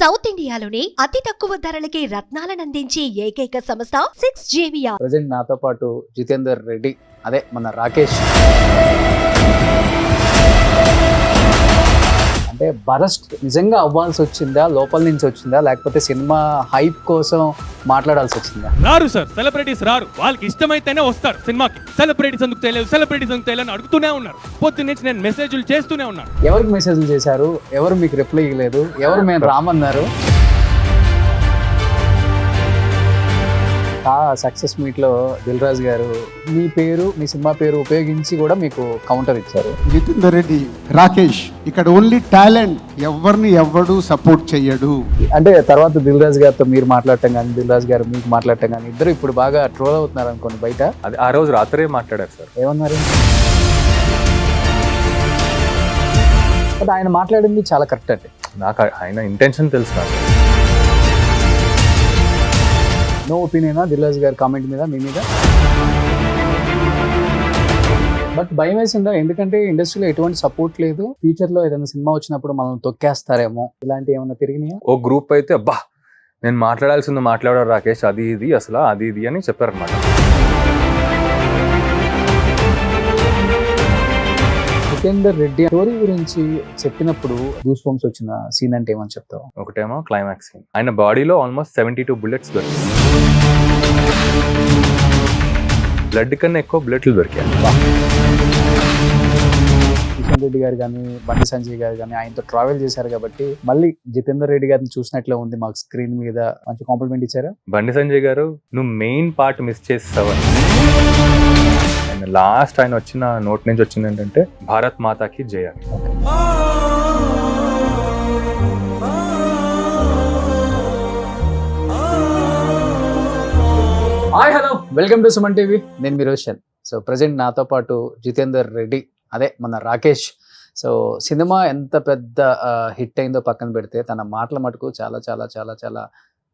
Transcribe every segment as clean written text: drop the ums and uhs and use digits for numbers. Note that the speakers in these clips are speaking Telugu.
సౌత్ ఇండియాలోని అతి తక్కువ ధరలకి రత్నాలనందించే ఏకైక సంస్థ 6JVR. ప్రజెంట్ నాతో పాటు జితేందర్ రెడ్డి, అదే మన రాకేష్. అంటే బరస్ట్ నిజంగా అవ్వాల్సి వచ్చిందా, లోపల నుంచి వచ్చిందా, లేకపోతే సినిమా హైప్ కోసం మాట్లాడాల్సి వచ్చిందా? రారు సార్, సెలబ్రిటీస్ రారు. వాళ్ళకి ఇష్టమైతేనే వస్తారు సినిమాకి. సెలబ్రిటీస్ ఎందుకు తెలియదు, సెలబ్రిటీస్ ఎందుకు తెలియదు అడుగుతూనే ఉన్నారు. పొద్దున్న నుంచి నేను మెసేజ్లు చేస్తూనే ఉన్నాను. ఎవరికి మెసేజ్లు చేశారు, ఎవరు మీకు రిప్లై ఇవ్వలేదు, ఎవరు మేము రామన్నారు? ఆ సక్సెస్ మీట్ లో దిల్ రాజు గారు మీ పేరు, మీ సినిమా పేరు ఉపయోగించి కూడా మీకు కౌంటర్ ఇచ్చారు. జితేందర్ రెడ్డి, రాకేష్, ఇక్కడ ఓన్లీ టాలెంట్, ఎవరిని ఎవడు సపోర్ట్ చెయ్యడు. అంటే తర్వాత దిల్ రాజు గారితో మీరు మాట్లాడటం కానీ, దిల్ రాజు గారు మీకు మాట్లాడటం కానీ, ఇద్దరు ఇప్పుడు బాగా ట్రోల్ అవుతున్నారు అనుకోండి బయట. అది ఆ రోజు రాత్రే మాట్లాడారు సార్. ఏమన్నారు? బట్ ఆయన మాట్లాడింది చాలా కరెక్ట్ అండి. నాకు ఆయన ఇంటెన్షన్ తెలుసు. నాకు నో ఒపీనియనా దిల్ రాజు గారి కామెంట్ మీద, మీ మీద? బట్ భయం వేసిందా? ఎందుకంటే ఇండస్ట్రీలో ఎటువంటి సపోర్ట్ లేదు. ఫ్యూచర్ లో ఏదైనా సినిమా వచ్చినప్పుడు మనల్ని తొక్కేస్తారేమో, ఇలాంటి ఏమైనా తిరిగినాయా? ఓ గ్రూప్ అయితే అబ్బా నేను మాట్లాడాల్సింది మాట్లాడారు రాకేష్, అది ఇది అసలు అది ఇది అని చెప్పారనమాట. జితేందర్ రెడ్డి స్టోరీ గురించి చెప్పినప్పుడు గూస్ బంప్స్ వచ్చిన సీన్ అంటే ఏమని చెప్తావు? ఒకటేమో క్లైమాక్స్ సీన్. ఆయన బాడీలో ఆల్మోస్ట్ 72 bullets దొరికాయి. బ్లడ్ కన్నా ఎక్కువ బుల్లెట్లు దొరికాయి. కిషన్ రెడ్డి గారు కానీ, బండి సంజయ్ గారు కానీ ఆయనతో ట్రావెల్ చేశారు కాబట్టి మళ్ళీ జితేందర్ రెడ్డి గారిని చూసినట్లే ఉంది మాకు. స్క్రీన్ మీద మంచి కాంప్లిమెంట్ ఇచ్చారు. బండి సంజయ్ గారు నువ్వు మెయిన్ పార్ట్ మిస్ చేస్తావు. లాస్ట్ ఆయన వచ్చిన నోట్ నుంచి వచ్చింది ఏంటంటే భారత్ మాతాకి జయ. Hi, hello, welcome to Suman TV. నేను మీ రోషన్. సో ప్రజెంట్ నాతో పాటు జితేందర్ రెడ్డి, అదే మన రాకేష్. సో సినిమా ఎంత పెద్ద హిట్ అయిందో పక్కన పెడితే తన మాటల మటుకు చాలా చాలా చాలా చాలా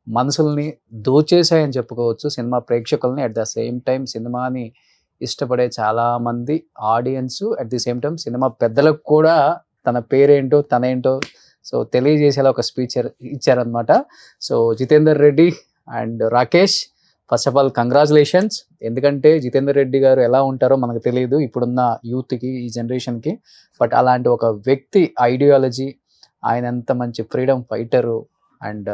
మనసుల్ని దోచేశాయని చెప్పుకోవచ్చు. సినిమా ప్రేక్షకుల్ని, అట్ ద సేమ్ టైం సినిమాని ఇష్టపడే చాలా మంది audience, at the same time cinema పెద్దలకు కూడా తన పేరేంటో తనేంటో సో తెలియజేసేలా ఒక స్పీచ్ ఇచ్చారనమాట. So Jitender Reddy and Rakesh, first of all congratulations. ఎందుకంటే జితేందర్ రెడ్డి గారు ఎలా ఉంటారో మనకు తెలియదు ఇప్పుడున్న యూత్కి, ఈ జనరేషన్కి. బట్ అలాంటి ఒక వ్యక్తి ఐడియాలజీ, ఆయన ఎంత మంచి ఫ్రీడమ్ ఫైటరు అండ్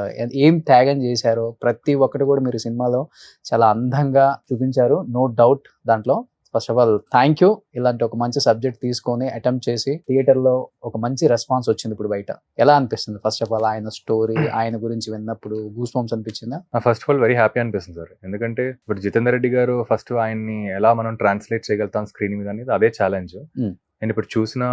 ఏం త్యాగం చేశారో ప్రతి ఒక్కటి కూడా మీరు సినిమాలో చాలా అందంగా చూపించారు, నో డౌట్ దాంట్లో. First of all thank you. ఇలాంటి ఒక మంచి సబ్జెక్ట్ తీసుకొని అటెంప్ట్ చేసి థియేటర్లో ఒక మంచి రెస్పాన్స్ వచ్చింది. ఇప్పుడు బయట ఎలా అనిపిస్తుంది? ఫస్ట్ ఆఫ్ ఆల్ ఆయన స్టోరీ, ఆయన గురించి విన్నప్పుడు గూస్ బంప్స్ అనిపించిందా? First of all very happy అనిపిస్తుంది సార్. ఎందుకంటే ఇప్పుడు జితేందర్ రెడ్డి గారు ఫస్ట్ ఆయన్ని ఎలా మనం ట్రాన్స్లేట్ చేయగలుగుతాం స్క్రీన్ మీద అనేది అదే ఛాలెంజ్. అండ్ ఇప్పుడు చూసిన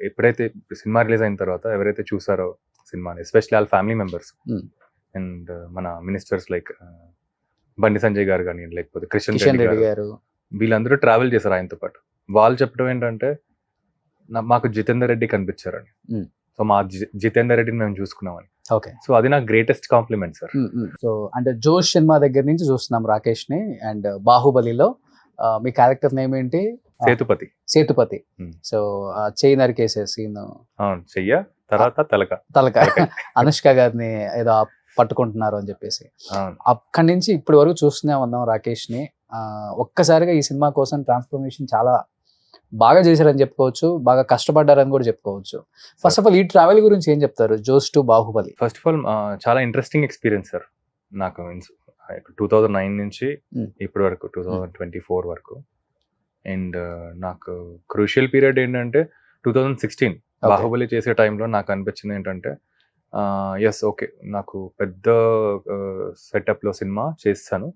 ఎప్పుడైతే సినిమా రిలీజ్ అయిన తర్వాత ఎవరైతే చూసారో సినిమాని, ఎస్పెషల్లీ వాళ్ళ ఫ్యామిలీ మెంబర్స్ అండ్ మన మినిస్టర్స్ లైక్ బండి సంజయ్ గారు కానీ, లేకపోతే కిషన్ రెడ్డి గారు, వీళ్ళందరూ ట్రావెల్ చేశారు ఆయనతో పాటు. వాళ్ళు చెప్పడం ఏంటంటే మాకు జితేందర్ రెడ్డి కనిపించారని. సో మా జితేందర్ రెడ్డిని మేము చూసుకున్నామని. ఓకే, సో అది నాకు గ్రేటెస్ట్ కాంప్లిమెంట్ సార్. సో అంటే జోష్ సినిమా దగ్గర నుంచి చూస్తున్నాం రాకేష్ ని. అండ్ బాహుబలిలో మీ క్యారెక్టర్ నేమ్ ఏంటి? సేతుపతి. సో చెయ్యి నరికేసే సీన్, చెయ్య తర్వాత తలక అనుష్క గారిని ఏదో పట్టుకుంటున్నారు అని చెప్పేసి అక్కడి నుంచి ఇప్పటి వరకు చూస్తూనే ఉన్నాం రాకేష్ ని. ఒక్కసారిగా ఈ సినిమా కోసం ట్రాన్స్ఫర్మేషన్ చాలా బాగా చేశారని చెప్పుకోవచ్చు, బాగా కష్టపడ్డారని కూడా చెప్పుకోవచ్చు. ఫస్ట్ ఆఫ్ ఆల్ ఈ ట్రావెల్ గురించి ఏం చెప్తారు, జోష్ to Baahubali? First of all చాలా ఇంట్రెస్టింగ్ ఎక్స్పీరియన్స్ సార్ నాకు. 2009 నుంచి ఇప్పటి వరకు 2024 వరకు. అండ్ నాకు క్రూషియల్ పీరియడ్ ఏంటంటే 2016 బాహుబలి చేసే టైంలో నాకు అనిపించింది ఏంటంటే ఎస్ ఓకే, నాకు పెద్ద సెటప్లో సినిమా చేస్తాను,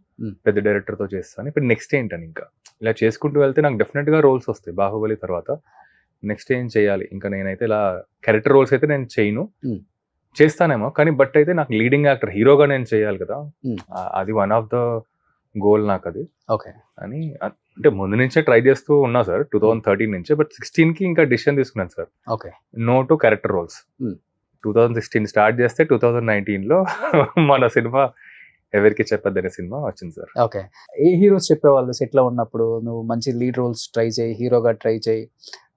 పెద్ద డైరెక్టర్తో చేస్తాను, ఇప్పుడు నెక్స్ట్ ఏంటని ఇంకా ఇలా చేసుకుంటూ వెళ్తే నాకు డెఫినెట్గా రోల్స్ వస్తాయి. బాహుబలి తర్వాత నెక్స్ట్ ఏం చేయాలి, ఇంకా నేనైతే ఇలా క్యారెక్టర్ రోల్స్ అయితే నేను చేయను, చేస్తానేమో కానీ బట్ అయితే నాకు లీడింగ్ యాక్టర్, హీరోగా నేను చేయాలి కదా, అది వన్ ఆఫ్ ద గోల్ నాకు అది. ఓకే అని అంటే ముందు నుంచే ట్రై చేస్తూ ఉన్నా సార్, 2013 నుంచే. బట్ 16కి ఇంకా డిసిషన్ తీసుకున్నాను sir, okay, no to character roles. 2016 start చేస్తే 2019లో మన సినిమా ఎవరికి చెప్పద్దనే సినిమా వచ్చింది సార్. ఓకే, ఏ హీరోస్ చెప్పేవాళ్ళు సెట్లో ఉన్నప్పుడు నువ్వు మంచి లీడ్ రోల్స్ ట్రై చేయి, హీరోగా ట్రై చేయి,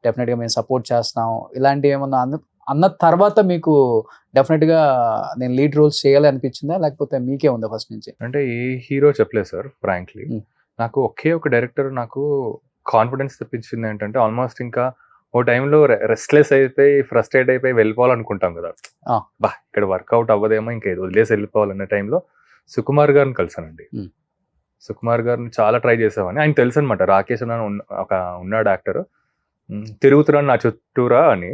డెఫినెట్గా మేము సపోర్ట్ చేస్తాం, ఇలాంటివి ఏమన్నా అన్న తర్వాత మీకు డెఫినెట్ గా నేను లీడ్ రోల్స్ చేయాలి అనిపించిందా, లేకపోతే మీకే ఉందా ఫస్ట్ నుంచి? అంటే ఏ హీరో చెప్పలేదు సార్ ఫ్రాంక్లీ. నాకు ఒకే ఒక డైరెక్టర్ నాకు కాన్ఫిడెన్స్ తెప్పించింది ఏంటంటే, ఆల్మోస్ట్ ఇంకా ఓ టైంలో రెస్ట్లెస్ అయిపోయి ఫ్రస్ట్రేట్ అయిపోయి వెళ్ళిపోవాలనుకుంటాం కదా, బా ఇక్కడ వర్కౌట్ అవ్వదేమో ఇంకా ఇది వదిలేసి వెళ్ళిపోవాలన్న టైంలో సుకుమార్ గారిని కలిసానండి. సుకుమార్ గారిని చాలా ట్రై చేసామని, ఆయన తెలుసు అనమాట, రాకేష్ అని ఒక ఉన్నాడు యాక్టర్, తిరుగుతున్నాను నా చుట్టూరా అని.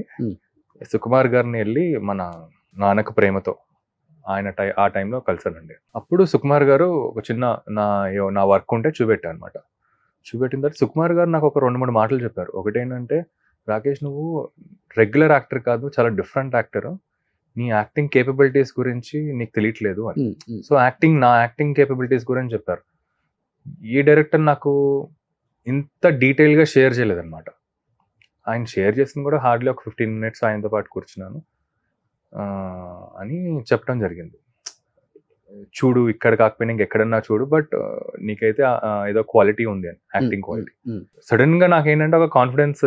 సుకుమార్ గారిని వెళ్ళి మన నాన్నకు ప్రేమతో ఆయన ఆ టైంలో కలిసానండి. అప్పుడు సుకుమార్ గారు ఒక చిన్న నా వర్క్ ఉంటే చూపెట్టా అనమాట. చూపెట్టిన తర్వాత సుకుమార్ గారు నాకు ఒక 2-3 మాటలు చెప్పారు. ఒకటేంటంటే, రాకేష్ నువ్వు రెగ్యులర్ యాక్టర్ కాదు, చాలా డిఫరెంట్ యాక్టర్, నీ యాక్టింగ్ కేపబిలిటీస్ గురించి నీకు తెలియట్లేదు అని. సో నా యాక్టింగ్ కేపబిలిటీస్ గురించి చెప్పారు. ఈ డైరెక్టర్ నాకు ఇంత డీటెయిల్గా షేర్ చేయలేదన్నమాట. ఆయన షేర్ చేసింది కూడా హార్డ్లీ ఒక 15 minutes ఆయనతో పాటు కూర్చున్నాను అని చెప్పడం జరిగింది. చూడు ఇక్కడ కాకపోయినా ఇంకెక్కడన్నా చూడు, బట్ నీకైతే ఏదో క్వాలిటీ ఉంది అని, యాక్టింగ్ క్వాలిటీ. సడన్ గా నాకేంటంటే ఒక కాన్ఫిడెన్స్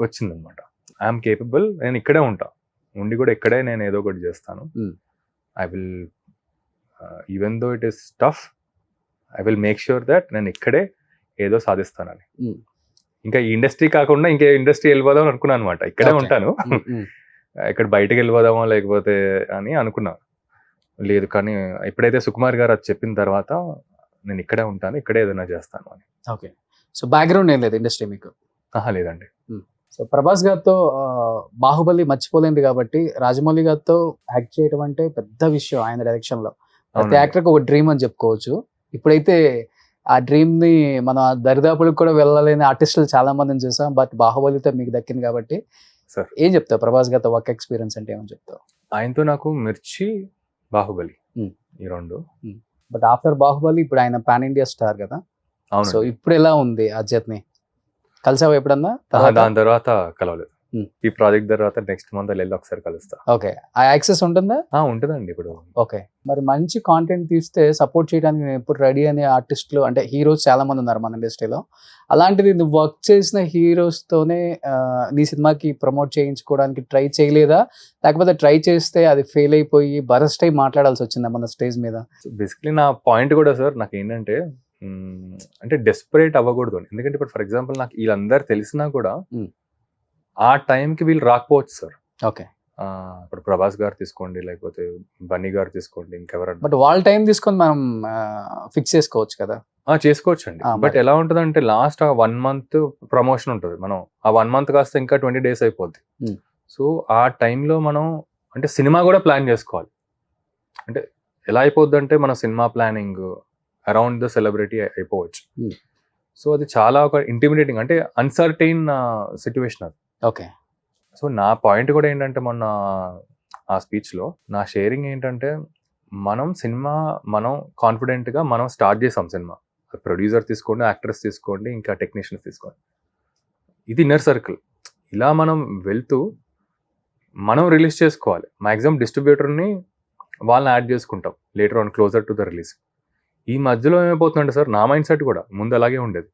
వచ్చింది అనమాట. ఐఎమ్ కేపబుల్, నేను ఇక్కడే ఉంటా, ఉండి కూడా ఇక్కడే నేను ఏదో ఒకటి చేస్తాను. I will even though it is tough, I will make sure that నేను ఇక్కడే ఏదో సాధిస్తానని. ఇంకా ఈ ఇండస్ట్రీ కాకుండా ఇంకే ఇండస్ట్రీ వెళ్ళిపోదాం అనుకున్నాను అనమాట. ఇక్కడే ఉంటాను, ఇక్కడ బయటకు వెళ్ళిపోదామో లేకపోతే అని అనుకున్నాను. లేదు, కానీ ఎప్పుడైతే సుకుమార్ గారు అది చెప్పిన తర్వాత నేను ఇక్కడే ఉంటాను, ఇక్కడే ఏదైనా చేస్తాను అని. ఓకే, సో బ్యాక్గ్రౌండ్ ఏం లేదు ఇండస్ట్రీ మీకు? లేదండి. సో ప్రభాస్ గారితో బాహుబలి మర్చిపోలేదు కాబట్టి, రాజమౌళి గారితో యాక్ట్ చేయడం అంటే పెద్ద విషయం. ఆయన డైరెక్షన్ లో ప్రతి యాక్టర్కి ఒక డ్రీమ్ అని చెప్పుకోవచ్చు. ఇప్పుడైతే ఆ డ్రీమ్ ని మన దరిదాపులకు కూడా వెళ్ళలేని ఆర్టిస్టులు చాలా మందిని చూసాం, బట్ బాహుబలితో మీకు దక్కింది కాబట్టి ఏం చెప్తావు? ప్రభాస్ గారితో వర్క్ ఎక్స్పీరియన్స్ అంటే ఏమని చెప్తావు? ఆయనతో నాకు మిర్చి, బాహుబలి ఈ 2. బట్ ఆఫ్టర్ బాహుబలి ఇప్పుడు ఆయన పాన్ ఇండియా స్టార్ కదా, సో ఇప్పుడు ఎలా ఉంది ఆ జర్నీ? కలిసావా ఎప్పుడన్నా? దాని తర్వాత కలవలేదు. ఈ ప్రాజెక్ట్ తర్వాత నెక్స్ట్ మంత్ వెళ్ళి ఒకసారి కలుస్తా. ఓకే, ఆ యాక్సెస్ ఉంటుందా? ఉంటుందండి ఇప్పుడు. ఓకే, మరి మంచి కాంటెంట్ తీస్తే సపోర్ట్ చేయడానికి నేను ఎప్పుడు రెడీ అనే ఆర్టిస్టులు అంటే హీరోస్ చాలా మంది ఉన్నారు మన ఇండస్ట్రీలో. అలాంటిది నువ్వు వర్క్ చేసిన హీరోస్ తోనే నీ సినిమాకి ప్రమోట్ చేయించుకోవడానికి ట్రై చేయలేదా, లేకపోతే ట్రై చేస్తే అది ఫెయిల్ అయిపోయి బరస్ట్ అయి మాట్లాడాల్సి వచ్చిందా మన స్టేజ్ మీద? బేసిక్లీ నా పాయింట్ కూడా సార్ నాకు ఏంటంటే, అంటే డెస్పరేట్ అవ్వకూడదు. ఎందుకంటే ఇప్పుడు ఫర్ ఎగ్జాంపుల్ నాకు వీళ్ళందరూ తెలిసినా కూడా ఆ టైంకి వీళ్ళు రాకపోవచ్చు సార్. ఓకే, ఇప్పుడు ప్రభాస్ గారు తీసుకోండి, లేకపోతే బన్నీ గారు తీసుకోండి, ఇంకెవరన్నా. బట్ వాళ్ళ టైం తీసుకొని మనం ఫిక్స్ చేసుకోవచ్చు కదా? చేసుకోవచ్చు అండి. బట్ ఎలా ఉంటుంది అంటే, లాస్ట్ 1 month ప్రమోషన్ ఉంటుంది, మనం ఆ 1 month కాస్త ఇంకా 20 days అయిపోద్ది. సో ఆ టైంలో మనం అంటే సినిమా కూడా ప్లాన్ చేసుకోవాలి. అంటే ఎలా అయిపోద్ది అంటే, మన cinema planning around the celebrity అయిపోవచ్చు. సో అది చాలా ఒక ఇంటిమిడేటింగ్, అంటే అన్సర్టైన్ సిచ్యువేషన్ అది. ఓకే, సో నా పాయింట్ కూడా ఏంటంటే, మొన్న ఆ స్పీచ్లో నా షేరింగ్ ఏంటంటే, మనం కాన్ఫిడెంట్గా మనం స్టార్ట్ చేసాం సినిమా. ప్రొడ్యూసర్ తీసుకోండి, యాక్టర్స్ తీసుకోండి, ఇంకా టెక్నీషియన్స్ తీసుకోండి, ఇది ఇన్నర్ సర్కిల్. ఇలా మనం వెళ్తూ మనం రిలీజ్ చేసుకోవాలి. మ్యాక్సిమం డిస్ట్రిబ్యూటర్ని వాళ్ళని యాడ్ చేసుకుంటాం later on closer to the release. ఈ మధ్యలో ఏమైపోతుందంటే సార్, నా మైండ్ సెట్ కూడా ముందు అలాగే ఉండేది,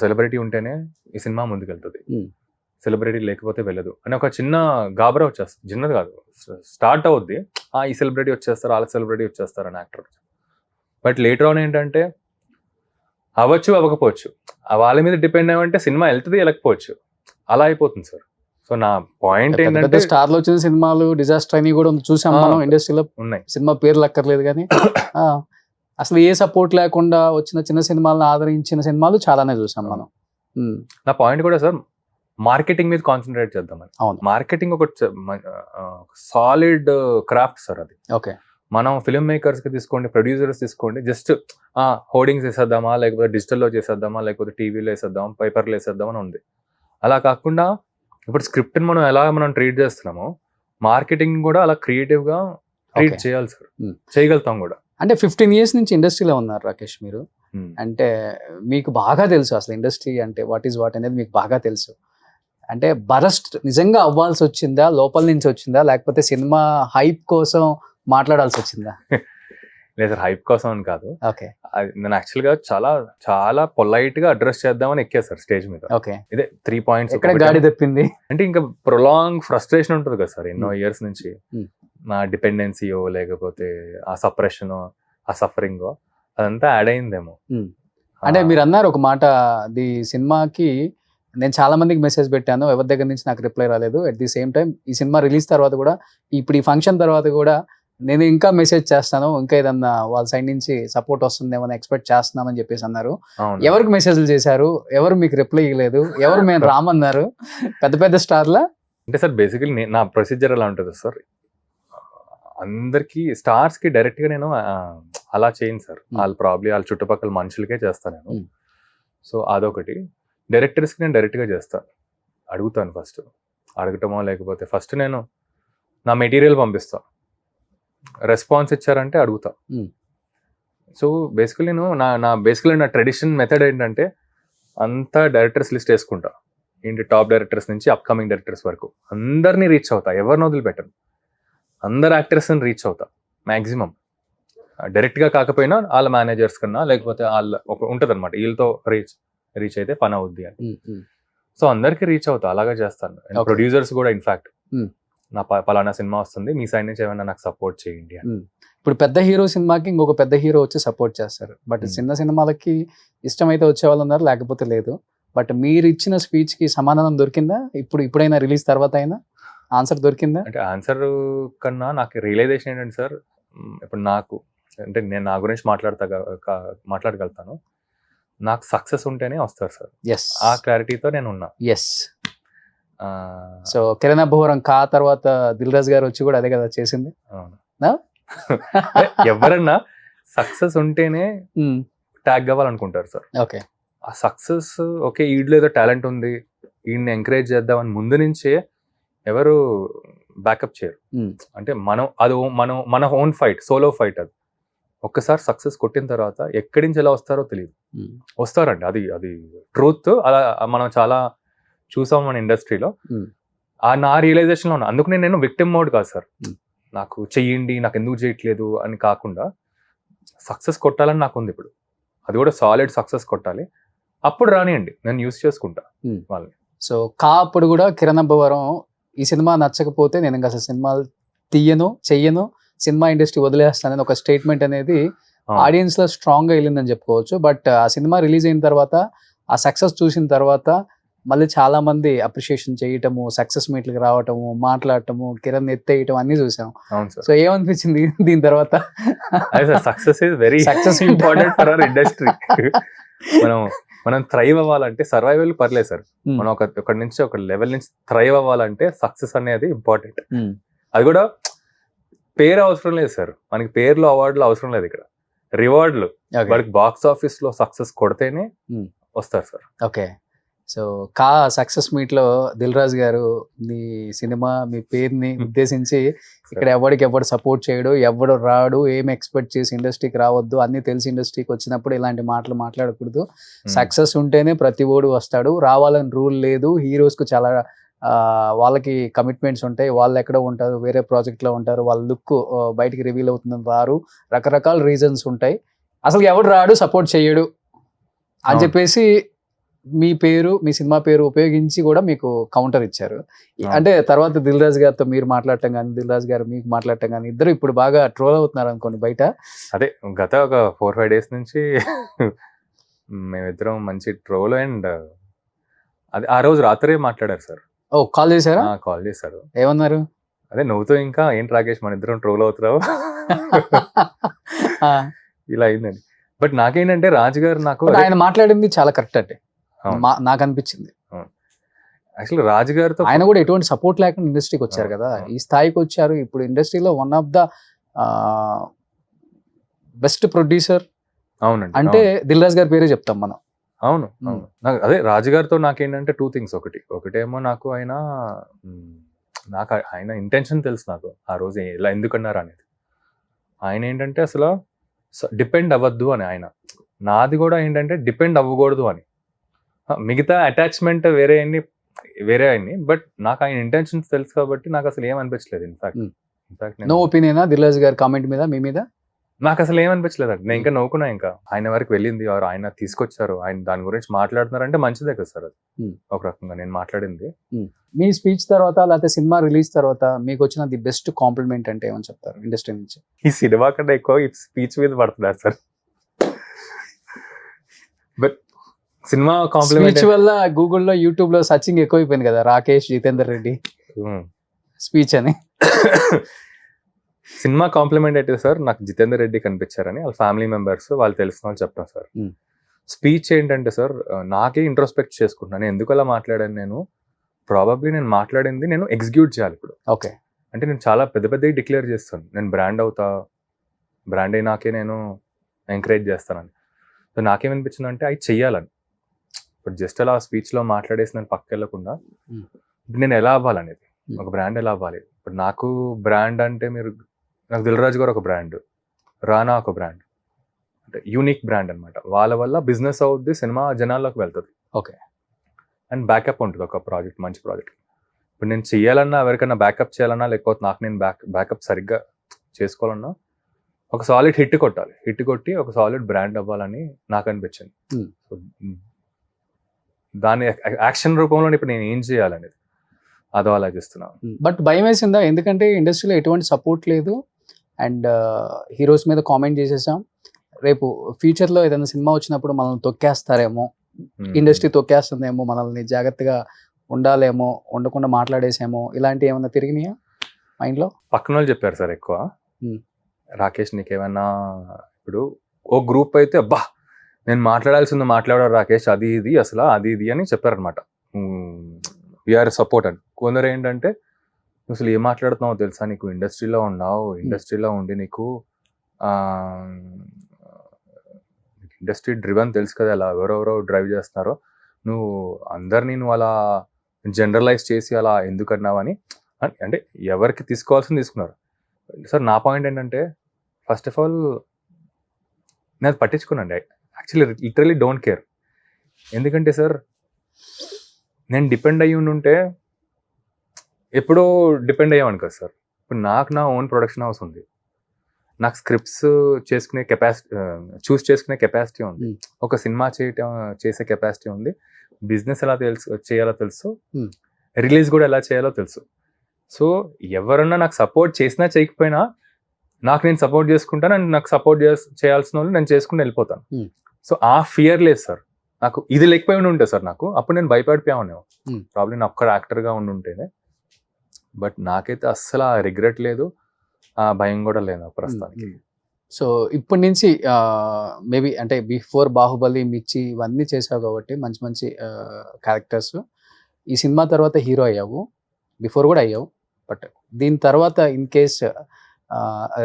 సెలబ్రిటీ ఉంటేనే ఈ సినిమా ముందుకెళ్తుంది, సెలబ్రిటీ లేకపోతే వెళ్ళదు అని ఒక చిన్న గాబరా వచ్చేస్తుంది. చిన్నది కాదు, స్టార్ట్ అవుద్ది, ఈ సెలబ్రిటీ వచ్చేస్తారు, వాళ్ళ సెలబ్రిటీ వచ్చేస్తారు అని యాక్టర్. బట్ లేటర్ ఆన్ ఏంటంటే, అవ్వచ్చు అవ్వకపోవచ్చు, వాళ్ళ మీద డిపెండ్ అయ్యంటే సినిమా వెళ్తుంది వెళ్ళకపోవచ్చు, అలా అయిపోతుంది సార్. సో నా పాయింట్ ఏంటంటే, స్టార్లో వచ్చిన సినిమాలు డిజాస్టర్ అని కూడా చూసాం మనం ఇండస్ట్రీలో ఉన్నాయి. సినిమా పేర్లు అక్కర్లేదు కానీ అసలు ఏ సపోర్ట్ లేకుండా వచ్చిన చిన్న సినిమాలను ఆదరించిన సినిమాలు చాలానే చూసాం మనం. నా పాయింట్ కూడా సార్, మార్కెటింగ్ మీద కాన్సన్ట్రేట్ చేద్దామని. మార్కెటింగ్ ఒక సాలిడ్ క్రాఫ్ట్ సార్ అది. ఓకే, మనం ఫిల్మ్ మేకర్స్ కి తీసుకోండి, ప్రొడ్యూసర్స్ తీసుకోండి, జస్ట్ హోర్డింగ్స్ వేసేద్దామా, లేకపోతే డిజిటల్లో చేసేద్దామా, లేకపోతే టీవీలో వేసేద్దాం, పేపర్లో వేసేద్దామని ఉంది. అలా కాకుండా ఇప్పుడు స్క్రిప్ట్ని మనం ఎలా మనం ట్రీట్ చేస్తున్నామో, మార్కెటింగ్ కూడా అలా క్రియేటివ్ గా ట్రీట్ చేయాలి సార్. చేయగలుగుతాం కూడా. అంటే 15 years నుంచి ఇండస్ట్రీలో ఉన్నారు రాకేష్ మీరు, అంటే మీకు బాగా తెలుసు అసలు ఇండస్ట్రీ అంటే వాట్ ఈజ్ వాట్ అనేది మీకు బాగా తెలుసు. అంటే బరస్ట్ నిజంగా అవ్వాల్సి వచ్చిందా, లోపల నుంచి వచ్చిందా, లేకపోతే సినిమా హైప్ కోసం మాట్లాడాల్సి వచ్చిందా? లేదు సార్ హైప్ కోసం అని కాదు, ఓకే నేను యాక్చువల్ గా చాలా చాలా పొలైట్ గా అడ్రస్ చేద్దామని ఎక్కా సార్ స్టేజ్ మీద. ఓకే ఇదే 3 పాయింట్స్. ఎక్కడ గాడి తప్పింది? అంటే ఇంకా ప్రొలాంగ్ ఫ్రస్ట్రేషన్ ఉంటుంది కదా సార్ ఎన్నో ఇయర్స్ నుంచి. Hmm. నా డిపెండెన్సీయో లేకపోతే ఆ సప్రెషన్ ఆ సఫరింగ్ అదంతా యాడ్ అయిందేమో. అంటే మీరు అన్నారు ఒక మాట, ది సినిమాకి నేను చాలా మందికి మెసేజ్ పెట్టాను, ఎవరి దగ్గర నుంచి నాకు రిప్లై రాలేదు. అట్ ది సేమ్ టైం ఈ సినిమా రిలీజ్ తర్వాత కూడా, ఇప్పుడు ఈ ఫంక్షన్ తర్వాత కూడా నేను ఇంకా మెసేజ్ చేస్తాను, ఇంకా ఏదన్నా వాళ్ళ సైడ్ నుంచి సపోర్ట్ వస్తుందేమో ఎక్స్పెక్ట్ చేస్తున్నామని చెప్పేసి అన్నారు. అవును. ఎవరికి మెసేజ్లు చేశారు? ఎవరు మీకు రిప్లై ఇవ్వలేదు? ఎవరు మేము రామన్నారు? పెద్ద పెద్ద స్టార్లా? అంటే సార్ బేసికలీ నా ప్రొసీజర్ ఎలా ఉంటుంది సార్, అందరికి స్టార్స్ కి డైరెక్ట్ గా నేను అలా చేయను సార్. వాళ్ళు వాళ్ళ చుట్టుపక్కల మనుషులకే చేస్తాను నేను. సో అదొకటి. డైరెక్టర్స్కి నేను డైరెక్ట్గా చేస్తాను, అడుగుతాను. ఫస్ట్ అడగటమో లేకపోతే ఫస్ట్ నేను నా మెటీరియల్ పంపిస్తాను, రెస్పాన్స్ ఇచ్చారంటే అడుగుతా. సో బేసికలీ నేను నా ట్రెడిషన్ మెథడ్ ఏంటంటే అంతా డైరెక్టర్స్ లిస్ట్ వేసుకుంటా. ఏంటి టాప్ డైరెక్టర్స్ నుంచి అప్కమింగ్ డైరెక్టర్స్ వరకు అందరినీ రీచ్ అవుతా, ఎవరిని వదిలిపెట్టను. అందరు యాక్టర్స్ని రీచ్ అవుతా మ్యాక్సిమం. డైరెక్ట్గా కాకపోయినా వాళ్ళ మేనేజర్స్ కన్నా లేకపోతే వాళ్ళ ఒక ఉంటుంది అనమాట, వీళ్ళతో రీచ్ అయితే పని అవుద్ది అని. సో అందరికి రీచ్ అవుతా, అలాగే చేస్తాను. ప్రొడ్యూసర్స్ కూడా ఇన్ఫాక్ట్ నా పలానా సినిమా వస్తుంది, మీ సైడ్ నుంచి ఏమైనా నాకు సపోర్ట్ చేయండి అని. ఇప్పుడు పెద్ద హీరో సినిమాకి ఇంకొక పెద్ద హీరో వచ్చి సపోర్ట్ చేస్తారు, బట్ చిన్న సినిమాలకి ఇష్టమైతే వచ్చే వాళ్ళు ఉన్నారు, లేకపోతే లేదు. బట్ మీరు ఇచ్చిన స్పీచ్ కి సమాధానం దొరికిందా? ఇప్పుడైనా రిలీజ్ తర్వాత అయినా ఆన్సర్ దొరికిందా? అంటే ఆన్సర్ కన్నా నాకు రియలైజేషన్ ఏంటంటే సార్, ఇప్పుడు నాకు అంటే నేను నా గురించి మాట్లాడగలుగుతాను. నాకు సక్సెస్ ఉంటేనే వస్తారు సార్. ఎస్, ఆ క్లారిటీతో నేను ఉన్నా. ఎస్. సో కిరణ్ అబ్బవరం కా తర్వాత దిల్ రాజు గారు వచ్చి కూడా అదే కదా చేసింది. ఎవరన్నా సక్సెస్ ఉంటేనే ట్యాగ్ అవ్వాలనుకుంటారు సార్. ఓకే, ఆ సక్సెస్ ఓకే వీడిలో ఏదో టాలెంట్ ఉంది, వీడిని ఎంకరేజ్ చేద్దామని ముందు నుంచే ఎవరు బ్యాకప్ చేయరు. అంటే మన ఓన్ ఫైట్, సోలో ఫైట్. అది ఒక్కసారి సక్సెస్ కొట్టిన తర్వాత ఎక్కడి నుంచి ఎలా వస్తారో తెలియదు, వస్తారండి. అది ట్రూత్. అలా మనం చాలా చూసాం మన ఇండస్ట్రీలో. నా రియలైజేషన్లో ఉన్నా. అందుకు నేను విక్టిమ్ మోడ్ కాదు సార్. నాకు చెయ్యండి, నాకు ఎందుకు చేయట్లేదు అని కాకుండా సక్సెస్ కొట్టాలని నాకు ఉంది ఇప్పుడు. అది కూడా సాలిడ్ సక్సెస్ కొట్టాలి. అప్పుడు రానియండి, నేను యూస్ చేసుకుంటా వాళ్ళని. సో కా అప్పుడు కూడా కిరణ్ అబ్బవరం ఈ సినిమా నచ్చకపోతే నేను ఇంకా అసలు సినిమాలు తీయను, చెయ్యను, సినిమా ఇండస్ట్రీ వదిలేస్తానని ఒక స్టేట్మెంట్ అనేది ఆడియన్స్ లో స్ట్రాంగ్ గా వెళ్ళిందని చెప్పుకోవచ్చు. బట్ ఆ సినిమా రిలీజ్ అయిన తర్వాత, ఆ సక్సెస్ చూసిన తర్వాత మళ్ళీ చాలా మంది అప్రిషియేషన్ చేయటము, సక్సెస్ మీట్లకి రావటము, మాట్లాడటము, కిరణ్ ఎత్తేయటం అన్ని చూసాం. సో ఏమనిపించింది దీని తర్వాత? Success is very success important for our industry. మనం థ్రైవ్ అవ్వాలంటే, సర్వైవల్ పర్లేదు సార్, మనం ఒకటి నుంచి ఒక లెవెల్ నుంచి థ్రైవ్ అవ్వాలంటే సక్సెస్ అనేది ఇంపార్టెంట్. అది కూడా పేరు అవసరం లేదు సార్, మనకి పేర్లు అవార్డులు అవసరం లేదు. ఇక్కడ రివార్డులు, వాడికి బాక్స్ ఆఫీస్ లో సక్సెస్ కొడితేనే వస్తారు సార్. ఓకే, సో కా సక్సెస్ మీట్ లో దిల్ రాజు గారు మీ సినిమా, మీ పేరుని ఉద్దేశించి ఇక్కడ ఎవడు సపోర్ట్ చేయడు, ఎవడు రాడు, ఏం ఎక్స్పెక్ట్ చేసి ఇండస్ట్రీకి రావద్దు, అన్ని తెలిసి ఇండస్ట్రీకి వచ్చినప్పుడు ఇలాంటి మాటలు మాట్లాడకూడదు, సక్సెస్ ఉంటేనే ప్రతి ఓడు వస్తాడు, రావాలని రూల్ లేదు, హీరోస్ కు చాలా వాళ్ళకి కమిట్మెంట్స్ ఉంటాయి, వాళ్ళు ఎక్కడో ఉంటారు, వేరే ప్రాజెక్ట్ లో ఉంటారు, వాళ్ళ లుక్ బయటికి రివీల్ అవుతుందని రారు, రకరకాల రీజన్స్ ఉంటాయి, అసలు ఎవడు రాడు, సపోర్ట్ చేయడు అని చెప్పేసి మీ పేరు, మీ సినిమా పేరు ఉపయోగించి కూడా మీకు కౌంటర్ ఇచ్చారు. అంటే తర్వాత దిల్ రాజు గారితో మీరు మాట్లాడటం కానీ, దిల్ రాజు గారు మీకు మాట్లాడటం కానీ, ఇద్దరు ఇప్పుడు బాగా ట్రోల్ అవుతున్నారు అనుకోండి బయట. అదే గత ఒక 4-5 days నుంచి మేమిద్దరం మంచి ట్రోల్. అండ్ అది ఆ రోజు రాత్రే మాట్లాడారు సార్. ఓ, కాల్ చేశారా? కాల్ చేశారు. ఏమన్నారు? అదే నవ్వుతూ, ఇంకా ఏంటి రాకేష్ మన ఇద్దరం ట్రోల్ అవుతున్నావు ఇలా అయిందండి. బట్ నాకేంటంటే రాజు గారు, నాకు ఆయన మాట్లాడింది చాలా కరెక్ట్ అంటే నాకు అనిపించింది. యాక్చువల్లీ రాజు గారితో ఆయన కూడా ఎటువంటి సపోర్ట్ లేకుండా ఇండస్ట్రీకి వచ్చారు కదా, ఈ స్థాయికి వచ్చారు. ఇప్పుడు ఇండస్ట్రీలో one of the best producer అవునండి అంటే దిల్ రాజు గారి పేరే చెప్తాం మనం. అవును, అదే రాజుగారితో నాకేంటంటే 2 things. ఒకటేమో నాకు ఆయన ఇంటెన్షన్ తెలుసు నాకు, ఆ రోజు ఇలా ఎందుకన్నారు అనేది. ఆయన ఏంటంటే అసలు డిపెండ్ అవ్వద్దు అని, ఆయన నాది కూడా ఏంటంటే డిపెండ్ అవ్వకూడదు అని. మిగతా అటాచ్మెంట్ వేరే అన్ని, బట్ నాకు ఆయన ఇంటెన్షన్స్ తెలుసు కాబట్టి నాకు అసలు ఏం అనిపించలేదు. In fact no opinion Dil Raju గారి కామెంట్ మీద, మీ మీద? నాకు అసలు ఏమనిపించలేదండి. నేను ఇంకా నవ్వుకున్నా. ఇంకా ఆయన వరకు వెళ్ళింది, ఆర్ ఆయన తీసుకొచ్చారు, ఆయన దాని గురించి మాట్లాడుతున్నారంటే మంచిదే కదా సార్. అది Hmm. ఒక రకంగా నేను మాట్లాడింది. మీ స్పీచ్ తర్వాత లేకపోతే సినిమా రిలీజ్ తర్వాత మీకు వచ్చిన ది బెస్ట్ కాంప్లిమెంట్ అంటే ఏమని చెప్తారు ఇండస్ట్రీ నుంచి? ఈ సినిమా కన్నా ఎక్కువ ఈ స్పీచ్ మీద పడుతున్నారు sir. But cinema compliment speech వల్ల గూగుల్లో యూట్యూబ్లో సర్చింగ్ ఎక్కువైపోయింది కదా, రాకేష్ జితేందర్ రెడ్డి స్పీచ్ అని. సినిమా కాంప్లిమెంట్ అయితే సార్ నాకు జితేందర్ రెడ్డి కనిపించారని వాళ్ళ ఫ్యామిలీ మెంబర్స్ వాళ్ళు తెలిసిన వాళ్ళు చెప్పాను సార్. Hmm. స్పీచ్ ఏంటంటే సార్ నాకే ఇంట్రోస్పెక్ట్ చేసుకుంటున్నాను. ఎందుకు అలా మాట్లాడాను నేను, ప్రాబబ్లీ నేను మాట్లాడింది నేను ఎగ్జిక్యూట్ చేయాలి ఇప్పుడు. ఓకే. అంటే నేను చాలా పెద్ద పెద్దవి డిక్లేర్ చేస్తాను, నేను బ్రాండ్ అవుతా, బ్రాండ్ అయినాకే నేను ఎంకరేజ్ చేస్తానని. సో నాకేమనిపించింది అంటే అవి చెయ్యాలని. ఇప్పుడు జస్ట్ అలా స్పీచ్లో మాట్లాడేసి నేను పక్కకి వెళ్ళకుండా ఇప్పుడు నేను ఎలా అవ్వాలనేది, ఒక బ్రాండ్ ఎలా అవ్వాలి. ఇప్పుడు నాకు బ్రాండ్ అంటే మీరు నాకు దిల్రాజు గారు ఒక బ్రాండ్, రానా ఒక బ్రాండ్, అంటే యూనిక్ బ్రాండ్ అనమాట. వాళ్ళ వల్ల బిజినెస్ అవుద్ది, సినిమా జనాల్లోకి వెళ్తుంది. ఓకే. అండ్ బ్యాకప్ ఉంటుంది ఒక ప్రాజెక్ట్, మంచి ప్రాజెక్ట్. ఇప్పుడు నేను చేయాలన్నా, ఎవరికైనా బ్యాకప్ చేయాలన్నా, లేకపోతే నాకు నేను బ్యాకప్ సరిగ్గా చేసుకోవాలన్నా ఒక సాలిడ్ హిట్ కొట్టాలి. హిట్ కొట్టి ఒక సాలిడ్ బ్రాండ్ అవ్వాలని నాకు అనిపించింది. సో దాని యాక్షన్ రూపంలో ఇప్పుడు నేను ఏం చేయాలనేది అదో ఆలోచిస్తున్నాను. బట్ భయం వేసిందా? ఎందుకంటే ఇండస్ట్రీలో ఎటువంటి సపోర్ట్ లేదు అండ్ హీరోస్ మీద కామెంట్ చేసేసాం. రేపు ఫ్యూచర్లో ఏదైనా సినిమా వచ్చినప్పుడు మనల్ని తొక్కేస్తారేమో, ఇండస్ట్రీ తొక్కేస్తుందేమో, మనల్ని జాగ్రత్తగా ఉండాలేమో, ఉండకుండా మాట్లాడేసేమో, ఇలాంటివి ఏమైనా తిరిగినాయా మైండ్లో? పక్కన వాళ్ళు చెప్పారు సార్ ఎక్కువ, Hmm. రాకేష్ నీకేమన్నా ఇప్పుడు ఓ గ్రూప్ అయితే అబ్బా నేను మాట్లాడాల్సింది మాట్లాడారు రాకేష్, అది ఇది అసలు అది ఇది అని చెప్పారనమాట. వీఆర్ సపోర్ట్ అని. కొందరు ఏంటంటే అసలు ఏం మాట్లాడుతున్నావు తెలుసా, నీకు ఇండస్ట్రీలో ఉన్నావు, ఇండస్ట్రీలో ఉండి నీకు ఇండస్ట్రీ డ్రివెన్ తెలుసు కదా, అలా ఎవరెవరో డ్రైవ్ చేస్తున్నారో, నువ్వు అందరినీ నువ్వు అలా జనరలైజ్ చేసి అలా ఎందుకన్నావని. అంటే ఎవరికి తీసుకోవాల్సింది తీసుకున్నారు సార్. నా పాయింట్ ఏంటంటే ఫస్ట్ ఆఫ్ ఆల్ నేను పట్టించుకున్నాండి. Actually literally don't care. ఎందుకంటే సార్ నేను డిపెండ్ అయ్యి ఉంటే ఎప్పుడో డిపెండ్ అయ్యామని కదా సార్. ఇప్పుడు నాకు నా ఓన్ ప్రొడక్షన్ హౌస్ ఉంది, నాకు స్క్రిప్ట్స్ చేసుకునే కెపాసిటీ, చూస్ చేసుకునే కెపాసిటీ ఉంది, ఒక సినిమా చేసే కెపాసిటీ ఉంది, బిజినెస్ ఎలా చేయాలో తెలుసు, రిలీజ్ కూడా ఎలా చేయాలో తెలుసు. సో ఎవరన్నా నాకు సపోర్ట్ చేసినా చేయకపోయినా నాకు నేను సపోర్ట్ చేసుకుంటాను, అండ్ నాకు సపోర్ట్ చేయాల్సిన వాళ్ళు నేను చేసుకుని వెళ్ళిపోతాను. సో ఆ ఫియర్ లేదు సార్ నాకు. ఇది లేకపోయి ఉంటే సార్ నాకు అప్పుడు నేను భయపడిపోయాను ప్రాబ్లమ్, నేను ఒక్కడ యాక్టర్గా ఉండుంటేనే. బట్ నాకైతే అస్సలు ఆ రిగ్రెట్ లేదు, ఆ భయం కూడా లేదు ప్రస్తుతానికి. సో ఇప్పటి నుంచి మేబీ అంటే బిఫోర్ బాహుబలి, మిర్చి ఇవన్నీ చేసావు కాబట్టి మంచి మంచి క్యారెక్టర్స్. ఈ సినిమా తర్వాత హీరో అయ్యావు, బిఫోర్ కూడా అయ్యావు. బట్ దీని తర్వాత ఇన్ కేస్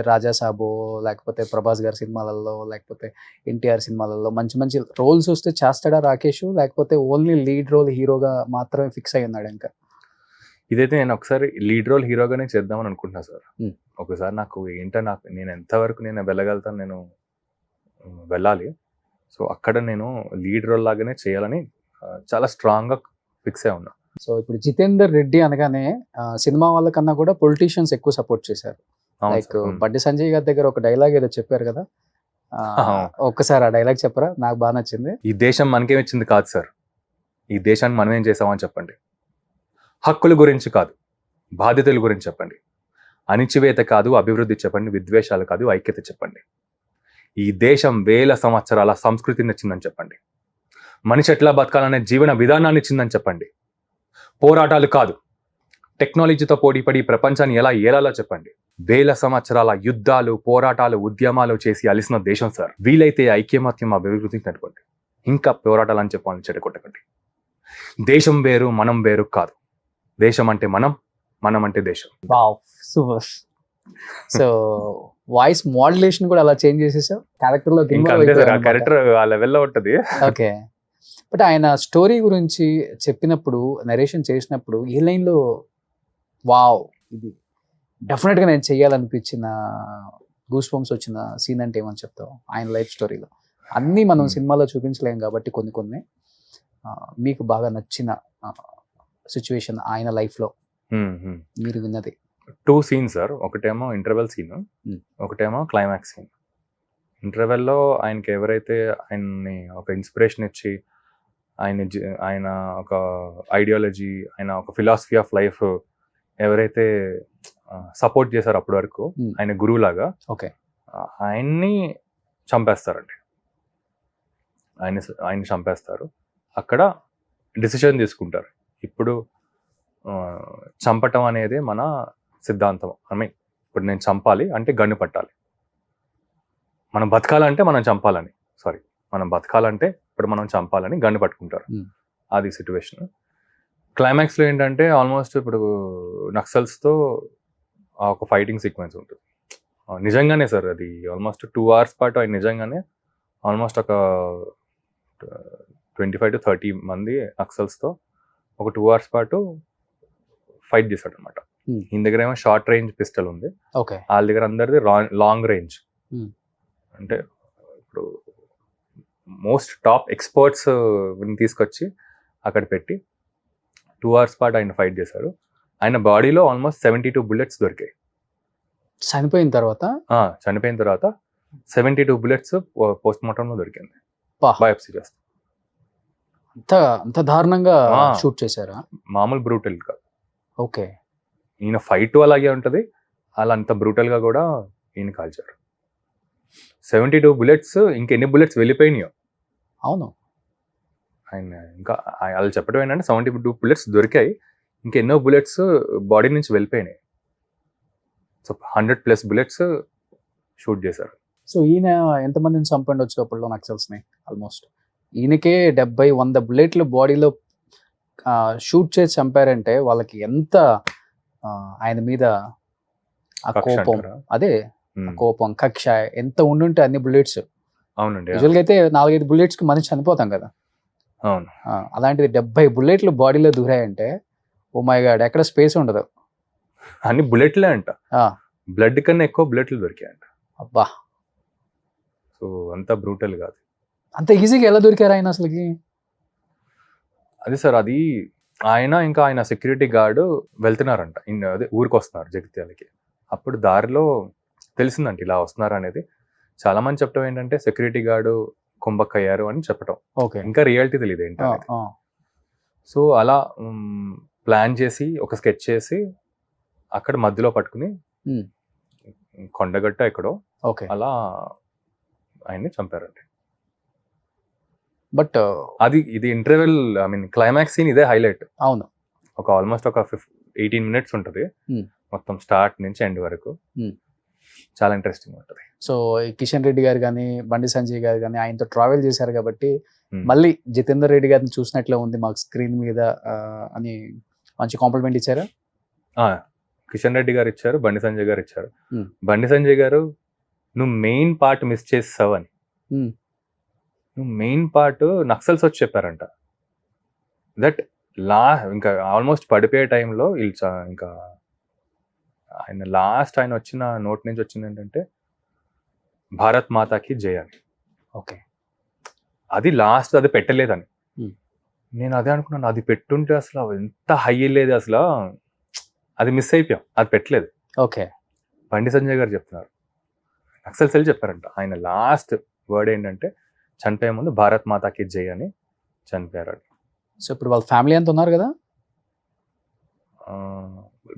రాజా సాబో, లేకపోతే ప్రభాస్ గారి సినిమాలలో, లేకపోతే ఎన్టీఆర్ సినిమాలలో మంచి మంచి రోల్స్ వస్తే చేస్తాడా రాకేష్, లేకపోతే ఓన్లీ లీడ్ రోల్ హీరోగా మాత్రమే ఫిక్స్ అయి ఉన్నాడు ఇంకా? ఇదైతే నేను ఒకసారి లీడ్ రోల్ హీరోగానే చేద్దామని అనుకుంటున్నా సార్. ఒకసారి నాకు ఏంటో నేను ఎంతవరకు నేను వెళ్ళగలుగుతాను, నేను వెళ్ళాలి. సో అక్కడ నేను లీడ్ రోల్ లాగానే చేయాలని చాలా స్ట్రాంగ్గా ఫిక్స్ అయి ఉన్నా. సో ఇప్పుడు జితేందర్ రెడ్డి అనగానే సినిమా వాళ్ళకన్నా కూడా పొలిటీషియన్స్ ఎక్కువ సపోర్ట్ చేశారు. లైక్ బండి సంజయ్ గారి దగ్గర ఒక డైలాగ్ ఏదో చెప్పారు కదా, ఒక్కసారి ఆ డైలాగ్ చెప్పరా? నాకు బాగా నచ్చింది. ఈ దేశం మనకేం ఇచ్చింది కాదు సార్, ఈ దేశాన్ని మనం ఏం చేసామని చెప్పండి. హక్కుల గురించి కాదు, బాధ్యతల గురించి చెప్పండి. అణిచివేత కాదు, అభివృద్ధి చెప్పండి. విద్వేషాలు కాదు, ఐక్యత చెప్పండి. ఈ దేశం వేల సంవత్సరాల సంస్కృతిని ఇచ్చిందని చెప్పండి. మనిషి ఎట్లా బతకాలనే జీవన విధానాన్ని ఇచ్చిందని చెప్పండి. పోరాటాలు కాదు, టెక్నాలజీతో పోటీపడి ప్రపంచాన్ని ఎలా ఏలాలో చెప్పండి. వేల సంవత్సరాల యుద్ధాలు, పోరాటాలు, ఉద్యమాలు చేసి అలిసిన దేశం సార్. వీలైతే ఐక్యమత్యం, అభివృద్ధిని కనుకోండి. ఇంకా పోరాటాలు అని చెప్పాలని చెడగొట్టకండి. దేశం వేరు, మనం వేరు కాదు. దేశం అంటే మనం, మనం అంటే దేశం. Wow, super. So voice modulation కూడా అలా చేంజ్ చేసేసావు క్యారెక్టర్ లో. ఇంకా అంతే సార్, ఆ క్యారెక్టర్ ఆ లెవెల్లో ఉంటది. ఓకే. బట్ ఆయన స్టోరీ గురించి చెప్పినప్పుడు, నరేషన్ చేసినప్పుడు ఏ లైన్లో వావ్ ఇది డెఫినెట్ గా నేను చెయ్యాలనిపించిన, గూస్ బంప్స్ వచ్చిన సీన్ అంటే ఏమని చెప్తావు ఆయన లైఫ్ స్టోరీలో? అన్నీ మనం సినిమాలో చూపించలేం కాబట్టి కొన్ని కొన్ని మీకు బాగా నచ్చిన సిచ్యువేషన్ ఆయన లైఫ్ లో మీరు విన్నది? 2 సీన్స్ సార్. ఒకటేమో ఇంటర్వెల్ సీన్, ఒకటేమో క్లైమాక్స్ సీన్. ఇంటర్వెల్లో ఆయనకి ఎవరైతే ఆయన్ని ఒక ఇన్స్పిరేషన్ ఇచ్చి ఆయన ఒక ఐడియాలజీ, ఆయన ఒక ఫిలాసఫీ ఆఫ్ లైఫ్ ఎవరైతే సపోర్ట్ చేశారో అప్పటి వరకు ఆయన గురువులాగా, ఓకే, ఆయన్ని చంపేస్తారండి. ఆయన చంపేస్తారు. అక్కడ డిసిషన్ తీసుకుంటారు, ఇప్పుడు చంపటం అనేది మన సిద్ధాంతం. ఇప్పుడు నేను చంపాలి అంటే గన్ను పట్టాలి, మనం బతకాలంటే మనం చంపాలని, మనం బతకాలంటే ఇప్పుడు మనం చంపాలని గన్ను పట్టుకుంటారు. అది సిచ్యువేషన్. క్లైమాక్స్లో ఏంటంటే ఆల్మోస్ట్ ఇప్పుడు నక్సల్స్తో ఒక ఫైటింగ్ సీక్వెన్స్ ఉంటుంది. నిజంగానే సార్ అది ఆల్మోస్ట్ 2 hours పాటు ఆయన నిజంగానే ఆల్మోస్ట్ ఒక 25 to 30 మంది నక్సల్స్తో ఒక 2 hours పాటు ఫైట్ చేశాడు అనమాట. ఈయన దగ్గర ఏమో షార్ట్ రేంజ్ పిస్టల్ ఉంది, ఓకే, వాళ్ళ దగ్గర అందరిది లాంగ్ రేంజ్. అంటే ఇప్పుడు మోస్ట్ టాప్ ఎక్స్పర్ట్స్ తీసుకొచ్చి అక్కడ పెట్టి 2 hours పాటు ఆయన ఫైట్ చేశారు. ఆయన బాడీలో ఆల్మోస్ట్ 72 bullets దొరికాయి. చనిపోయిన తర్వాత 72 bullets పోస్ట్ మార్టంలో దొరికింది, బయోప్సీ చేస్తే. అంత దారుణంగా షూట్ చేశారా? మామూలు బ్రూటల్ గా. ఓకే, ఈయన ఫైట్ అలాగే ఉంటుంది, అలా అంత బ్రూటల్ గా కూడా ఈయన కాల్చారు. 72 bullets, ఇంకెన్ని బుల్లెట్స్ వెళ్ళిపోయినాయో. అవును, ఆయన ఇంకా వాళ్ళు చెప్పడం ఏంటంటే 72 bullets దొరికాయి, ఇంకెన్నో బుల్లెట్స్ బాడీ నుంచి వెళ్ళిపోయినాయి. సో 100+ bullets షూట్ చేశారు. సో ఈయన ఎంతమందిని చంపండొచ్చు అప్పట్లో నక్సల్స్ని? ఆల్మోస్ట్ ఈయనకే 70-100 బుల్లెట్లు బాడీలో షూట్ చేసి చంపారంటే వాళ్ళకి ఎంత ఆయన మీద ఆ కోపం, అదే కోపం, కక్ష ఎంత ఉండుంటే అన్ని బుల్లెట్స్. అవునండి, యూజువల్గా అయితే 4-5 బుల్లెట్స్కి మనిషి చనిపోతాం కదా. అవును, అలాంటిది 70 బుల్లెట్లు బాడీలో దూరాయంటే ఓ మై గాడ్, ఎక్కడ స్పేస్ ఉండదు. అన్ని బుల్లెట్లే అంట, బ్లడ్ కన్నా ఎక్కువ బుల్లెట్లు దొరికాయంట. అబ్బా, సో అంత బ్రూటల్ కాదు. అంత ఈజీగా ఎలా దొరికారు ఆయన అసలుకి? అది సార్, అది ఆయన ఇంకా ఆయన సెక్యూరిటీ గార్డు వెళ్తున్నారంట, అదే ఊరికి వస్తున్నారు జగిత్యాలకి. అప్పుడు దారిలో తెలిసిందంట ఇలా వస్తున్నారు అనేది. చాలా మంది చెప్పడం ఏంటంటే సెక్యూరిటీ గార్డు కుంభక్కయ్యారు అని చెప్పటం, ఓకే, ఇంకా రియాలిటీ తెలియదు ఏంటి. సో అలా ప్లాన్ చేసి ఒక స్కెచ్ చేసి అక్కడ మధ్యలో పట్టుకుని కొండగట్ట ఎక్కడో అలా ఆయన్ని చంపారండి. బట్ ఇది ఇంటర్వెల్, క్లైమాక్స్ సీన్ ఇదే హైలైట్. అవును, ఒక ఆల్మోస్ట్ ఒక 18 minutes ఉంటుంది మొత్తం, స్టార్ట్ నుంచి ఎండ్ వరకు. చాలా ఇంట్రెస్టింగ్ ఉంటుంది. సో కిషన్ రెడ్డి గారు కానీ బండి సంజయ్ గారు కానీ ఆయనతో ట్రావెల్ చేశారు కాబట్టి మళ్ళీ జితేందర్ రెడ్డి గారిని చూసినట్లే ఉంది మాకు స్క్రీన్ మీద అని మంచి కాంప్లిమెంట్ ఇచ్చారా? కిషన్ రెడ్డి గారు ఇచ్చారు, బండి సంజయ్ గారు ఇచ్చారు. బండి సంజయ్ గారు నువ్వు మెయిన్ పార్ట్ మిస్ చేసావు అని, నువ్వు మెయిన్ పార్ట్ నక్సల్స్ వచ్చి చెప్పారంట. దట్ ఇంకా ఆల్మోస్ట్ పడిపోయే టైంలో ఇంకా ఆయన లాస్ట్ ఆయన వచ్చిన నోట్ నుంచి వచ్చింది ఏంటంటే భారత్ మాతాకి జై అని. ఓకే, అది లాస్ట్, అది పెట్టలేదని నేను అదే అనుకున్నాను. అది పెట్టుంటే అసలు ఎంత హై లేదు, అసలు అది మిస్ అయిపోయాం, అది పెట్టలేదు. ఓకే, బండి సంజయ్ గారు చెప్తున్నారు, నక్సల్ సెల్ చెప్పారంట ఆయన లాస్ట్ వర్డ్ ఏంటంటే చనిపోయే ముందు భారత్ మాతాకి జై అని చనిపోయారు. సో ఇప్పుడు వాళ్ళ ఫ్యామిలీ అంతా ఉన్నారు కదా?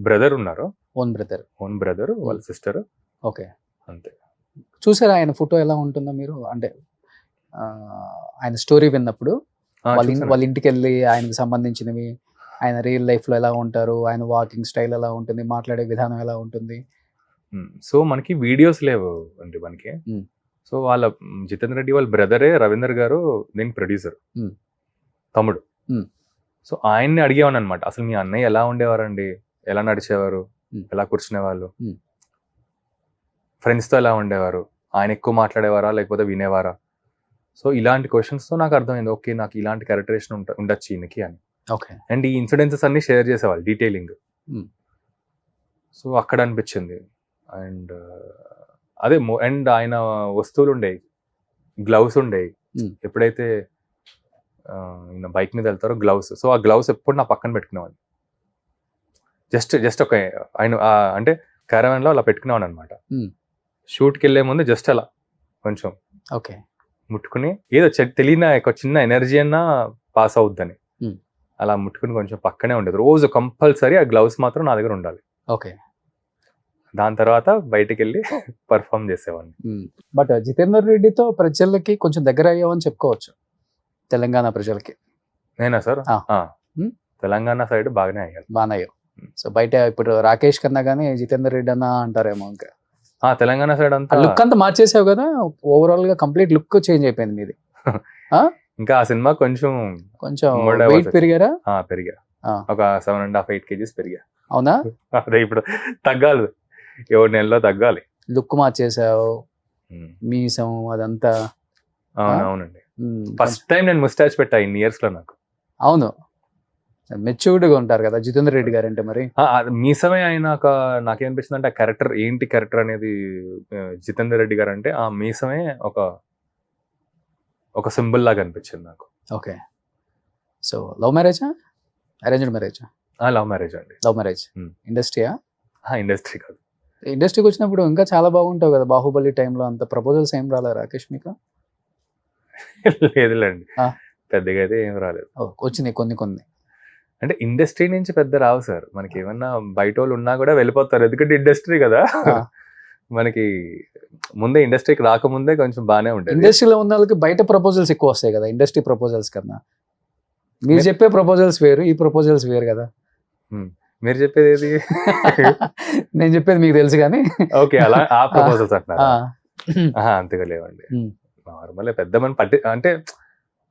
బ్రదర్ ఉన్నారు, ఓన్ బ్రదర్, వాళ్ళ సిస్టర్. ఓకే, అంతే. చూసారా ఆయన ఫోటో ఎలా ఉంటుందో మీరు? అంటే ఆయన స్టోరీ విన్నప్పుడు వాళ్ళ ఇంటికి వెళ్ళి ఆయనకు సంబంధించినవి, ఆయన రియల్ లైఫ్లో ఎలా ఉంటారు, ఆయన వాకింగ్ స్టైల్ ఎలా ఉంటుంది, మాట్లాడే విధానం ఎలా ఉంటుంది. సో మనకి వీడియోస్ లేవు అండి మనకి. సో వాళ్ళ జితేందర్ రెడ్డి వాళ్ళ బ్రదరే రవీందర్ గారు దీనికి ప్రొడ్యూసర్, తమ్ముడు. సో ఆయన్ని అడిగేవాడు అనమాట, అసలు మీ అన్నయ్య ఎలా ఉండేవారండి, ఎలా నడిచేవారు, ఎలా కూర్చునేవాళ్ళు, ఫ్రెండ్స్తో ఎలా ఉండేవారు, ఆయన ఎక్కువ మాట్లాడేవారా లేకపోతే వినేవారా. సో ఇలాంటి క్వశ్చన్స్తో నాకు అర్థమైంది, ఓకే నాకు ఇలాంటి క్యారెక్టరేషన్ ఉండొచ్చు ఈయనకి అని. ఓకే, అండ్ ఈ ఇన్సిడెన్సెస్ అన్ని షేర్ చేసేవాళ్ళు డీటెయిలింగ్. సో అక్కడ అనిపించింది. అండ్ అదే అండ్ ఆయన వస్తువులు ఉండేవి, గ్లౌస్ ఉండేవి. ఎప్పుడైతే ఈయన బైక్ మీద వెళ్తారో గ్లౌస్, సో ఆ గ్లౌస్ ఎప్పుడు నా పక్కన పెట్టుకునేవాడిని. జస్ట్ ఒక ఆయన అంటే క్యారవాన్లో అలా పెట్టుకునేవాడు అనమాట. షూట్కి వెళ్ళే ముందు జస్ట్ అలా కొంచెం ఓకే. ముట్టుకుని ఏదో తెలియని ఒక చిన్న ఎనర్జీ అన్నా పాస్ అవుద్దని Hmm. అలా ముట్టుకుని కొంచెం పక్కనే ఉండేది. రోజు కంపల్సరీ ఆ గ్లౌస్ మాత్రం నా దగ్గర ఉండాలి. ఓకే. దాని తర్వాత బయటికి వెళ్ళి పర్ఫామ్ చేసేవాడిని. బట్ జితేందర్ రెడ్డితో ప్రజలకి కొంచెం దగ్గర అయ్యామని చెప్పుకోవచ్చు, తెలంగాణ ప్రజలకి. నేనా సార్? ఆ. తెలంగాణ సైడ్ బాగానే అయ్యాను. బాగా అయ్యావు. సో బయట ఇప్పుడు రాకేష్ కన్నా కానీ జితేందర్ రెడ్డి అన్న అంటారేమో. ఇంకా తెలంగాణ సైడ్ అంతా లుక్ అంతా మార్చేసావు కదా, ఓవరాల్ గా కంప్లీట్ లుక్ చేంజ్ అయిపోయింది మీది. ఇంకా ఆ సినిమా కొంచెం వెయిట్ పెరిగారా? పెరిగా. ఆ. ఒక 7.5 8 kgs పెరిగా. అవునా? అదే ఇప్పుడు తగ్గాలి, 7 నెలల్లో తగ్గాలి. లుక్ మార్చేసావు, మీసం అదంతా. అవునండి. ఫస్ట్ టైం నేను ముస్టాచ్ పెట్టా ఇన్ని ఇయర్స్ లో నాకు. అవును, మెచ్యూర్డ్గా ఉంటారు కదా జితేందర్ రెడ్డి గారు అంటే. మరి మీసమే అయినాక నాకేమనిపిస్తుంది అంటే ఆ క్యారెక్టర్ ఏంటి క్యారెక్టర్ అనేది జితేందర్ రెడ్డి గారు అంటే ఆ మీసమే ఒక సింబల్ లాగా అనిపించింది నాకు. ఓకే. సో లవ్ మ్యారేజా అరేంజ్డ్ మ్యారేజా? లవ్ మ్యారేజ్ అండి. Love marriage. ఇండస్ట్రీయా? ఇండస్ట్రీ కాదు. ఇండస్ట్రీకి వచ్చినప్పుడు ఇంకా చాలా బాగుంటావు కదా, బాహుబలి టైంలో అంత ప్రపోజల్స్ ఏం రాలే రాకేష్ మీకు? లేదులేండి, పెద్దగా అయితే ఏం రాలేదు. వచ్చినాయి కొన్ని. అంటే ఇండస్ట్రీ నుంచి పెద్ద రావు సార్, మనకి ఏమన్నా బయట వాళ్ళు ఉన్నా కూడా వెళ్ళిపోతారు, ఎందుకంటే ఇండస్ట్రీ కదా. మనకి ముందే ఇండస్ట్రీకి రాకముందే కొంచెం బాగానే ఉంటుంది. ఇండస్ట్రీలో ఉన్న వాళ్ళకి బయట ప్రపోజల్స్ ఎక్కువ వస్తాయి కదా ఇండస్ట్రీ ప్రపోజల్స్ కన్నా. మీరు చెప్పే ప్రపోజల్స్ వేరు, ఈ ప్రపోజల్స్ వేరు కదా. మీరు చెప్పేది ఏది? నేను చెప్పేది మీకు తెలుసు కానీ. ఓకే, అలా ఆ ప్రపోజల్స్ అంటున్నారా? అంతగా లేవండి. నార్మల్ పెద్ద మన అంటే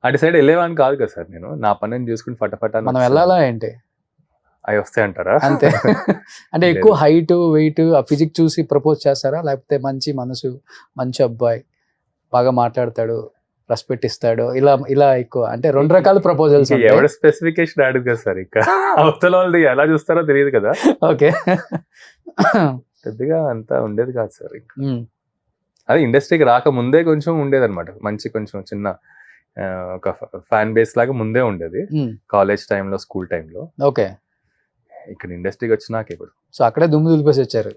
అటు సైడ్ వెళ్ళేవాడిని కాదు కదా సార్ నేను. నా పనిని చూసుకుని ఫటాఫట్ మనం వెళ్ళాలా ఏంటి అవి వస్తాయి అంటారా? అంతే. అంటే ఎక్కువ హైట్ వెయిట్ ఆ ఫిజిక్ చూసి ప్రపోజ్ చేస్తారా, లేకపోతే మంచి మనసు, మంచి అబ్బాయి, బాగా మాట్లాడతాడు, రెస్పెక్ట్ ఇస్తాడు, ఇలా ఎక్కువ? అంటే 2 రకాల ప్రపోజల్స్. ఎవడ స్పెసిఫికేషన్ అడుగు కదా సార్, ఇంకా అవతల వాళ్ళు ఎలా చూస్తారో తెలియదు కదా. ఓకే. పెద్దగా అంతా ఉండేది కాదు సార్. అదే ఇండస్ట్రీకి రాకముందే కొంచెం ఉండేది అనమాట, మంచి కొంచెం చిన్న ఒక ఫ్యాన్ బేస్ లాగా ముందే ఉండేది, కాలేజ్ టైంలో, స్కూల్ టైంలో. ఓకే. ఇక్కడ ఇండస్ట్రీకి వచ్చినాక ఇప్పుడు సో అక్కడే దుమ్ము దులిపేసి వచ్చారు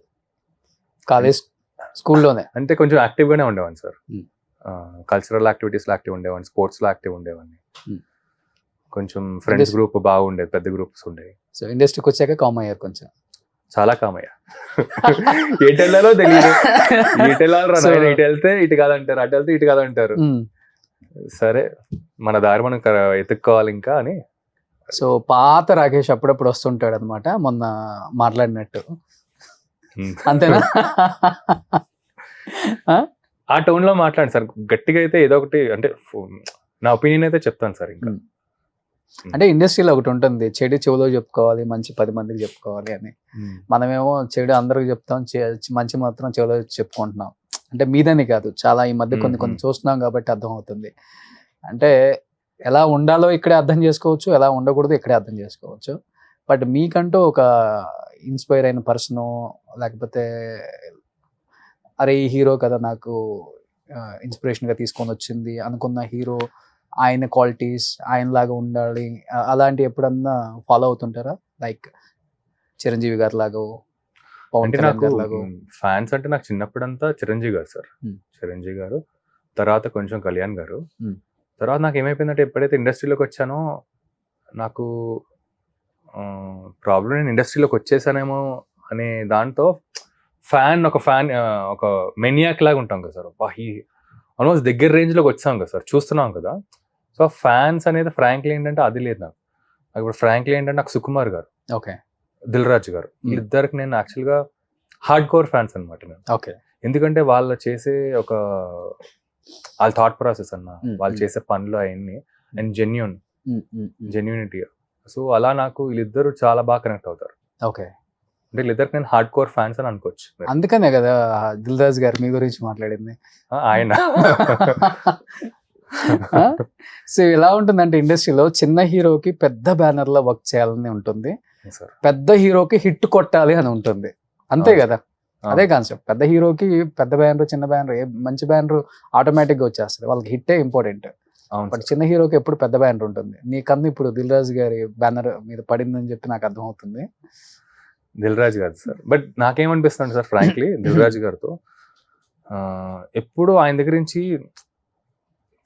కాలేజ్ స్కూల్లోనే. అంటే కొంచెం యాక్టివ్ గానే ఉండేవాడిని సార్, కల్చరల్ యాక్టివిటీస్ లో యాక్టివ్ ఉండేవాడిని, స్పోర్ట్స్ లో యాక్టివ్ ఉండేవాడిని, కొంచెం ఫ్రెండ్స్ గ్రూప్ బాగుండేది, పెద్ద గ్రూప్స్ ఉండేవి. సో ఇండస్ట్రీకి వచ్చాక కామ్ అయ్యారు కొంచెం. చాలా కామయ్యా. ఎటు వెళ్ళాలో తెలియదు, ఇటు వెళ్ళాలి, ఇటు వెళ్తే ఇటు కాదంటారు, అటు వెళ్తే ఇటు కాదంటారు. సరే మన దారి మనం ఎత్తుక్కోవాలి ఇంకా అని. సో పాత రాకేష్ అప్పుడప్పుడు వస్తుంటాడు అనమాట, మొన్న మాట్లాడినట్టు. అంతేనా? ఆ టోన్ లో మాట్లాడండి సార్, గట్టిగా అయితే ఏదో ఒకటి అంటే నా ఒపీనియన్ అయితే చెప్తాను సార్. ఇంకా అంటే ఇండస్ట్రీలో ఒకటి ఉంటుంది, చెడు చెవులో చెప్పుకోవాలి, మంచి 10 మందికి చెప్పుకోవాలి అని. మనమేమో చెడు అందరికి చెప్తాం, మంచి మాత్రం చెవులో చెప్పుకుంటున్నాం. అంటే మీదని కాదు, చాలా ఈ మధ్య కొన్ని చూస్తున్నాం కాబట్టి అర్థం అవుతుంది. అంటే ఎలా ఉండాలో ఇక్కడే అర్థం చేసుకోవచ్చు, ఎలా ఉండకూడదు ఇక్కడే అర్థం చేసుకోవచ్చు. బట్ మీకంటూ ఒక ఇన్స్పైర్ అయిన పర్సన్, లేకపోతే అరే ఈ హీరో కదా నాకు ఇన్స్పిరేషన్గా తీసుకొని వచ్చింది అనుకున్న హీరో, ఆయన క్వాలిటీస్ ఆయనలాగా ఉండాలి, అలాంటి ఎప్పుడన్నా ఫాలో అవుతుంటారా? లైక్ చిరంజీవి గారి లాగా, పవన్ కళ్యాణ్ గారి లాగా. ఫ్యాన్స్ అంటే నాకు చిన్నప్పుడంతా చిరంజీవి గారు సార్, చిరంజీవి గారు, తర్వాత కొంచెం కళ్యాణ్ గారు. తర్వాత నాకు ఏమైపోయిందంటే ఎప్పుడైతే ఇండస్ట్రీలోకి వచ్చానో నాకు ప్రాబ్లం, నేను ఇండస్ట్రీలోకి వచ్చేసానేమో అనే దాంతో ఒక మెనియాక్ లాగా ఉంటాం కదా సార్. ఆల్మోస్ట్ దగ్గర రేంజ్లోకి వచ్చాం కదా సార్, చూస్తున్నాం కదా. సో ఫ్యాన్స్ అనేది ఫ్రాంక్లీ ఏంటంటే అది లేదు నాకు. ఇప్పుడు ఫ్రాంక్లీ ఏంటంటే నాకు సుకుమార్ గారు, ఓకే, దిల్ రాజు గారు, వీళ్ళిద్దరికి నేను యాక్చువల్గా హార్డ్ కోర్ ఫ్యాన్స్ అనమాట నేను. ఓకే. ఎందుకంటే వాళ్ళు చేసే వాళ్ళ థాట్ ప్రాసెస్ అన్న, వాళ్ళు చేసే పనులు అవన్నీ అండ్ జెన్యూనిటీ. సో అలా నాకు వీళ్ళిద్దరు చాలా బాగా కనెక్ట్ అవుతారు. ఓకే. అంటే వీళ్ళిద్దరికి నేను హార్డ్ కోర్ ఫ్యాన్స్ అని అనుకోవచ్చు. అందుకనే కదా దిల్ రాజు గారు మీ గురించి మాట్లాడింది. ఆయన సో ఎలా ఉంటుందంటే ఇండస్ట్రీలో చిన్న హీరోకి పెద్ద బ్యానర్ లో వర్క్ చేయాలని ఉంటుంది, పెద్ద హీరోకి హిట్ కొట్టాలి అని ఉంటుంది, అంతే కదా? అదే కాన్సెప్ట్. పెద్ద హీరోకి పెద్ద బ్యానర్, చిన్న బ్యానర్, మంచి బ్యానర్ ఆటోమేటిక్ గా వచ్చేస్తుంది, వాళ్ళకి హిట్టే ఇంపార్టెంట్. బట్ చిన్న హీరోకి ఎప్పుడు పెద్ద బ్యానర్ ఉంటుంది. నీకన్నా ఇప్పుడు దిల్ రాజు గారి బ్యానర్ మీద పడిందని చెప్పి నాకు అర్థం అవుతుంది. దిల్ రాజు గారు సార్, బట్ నాకేమనిపిస్తుంది సార్ ఫ్రాంక్లీ దిల్ రాజు గారితో ఎప్పుడు ఆయన దగ్గర నుంచి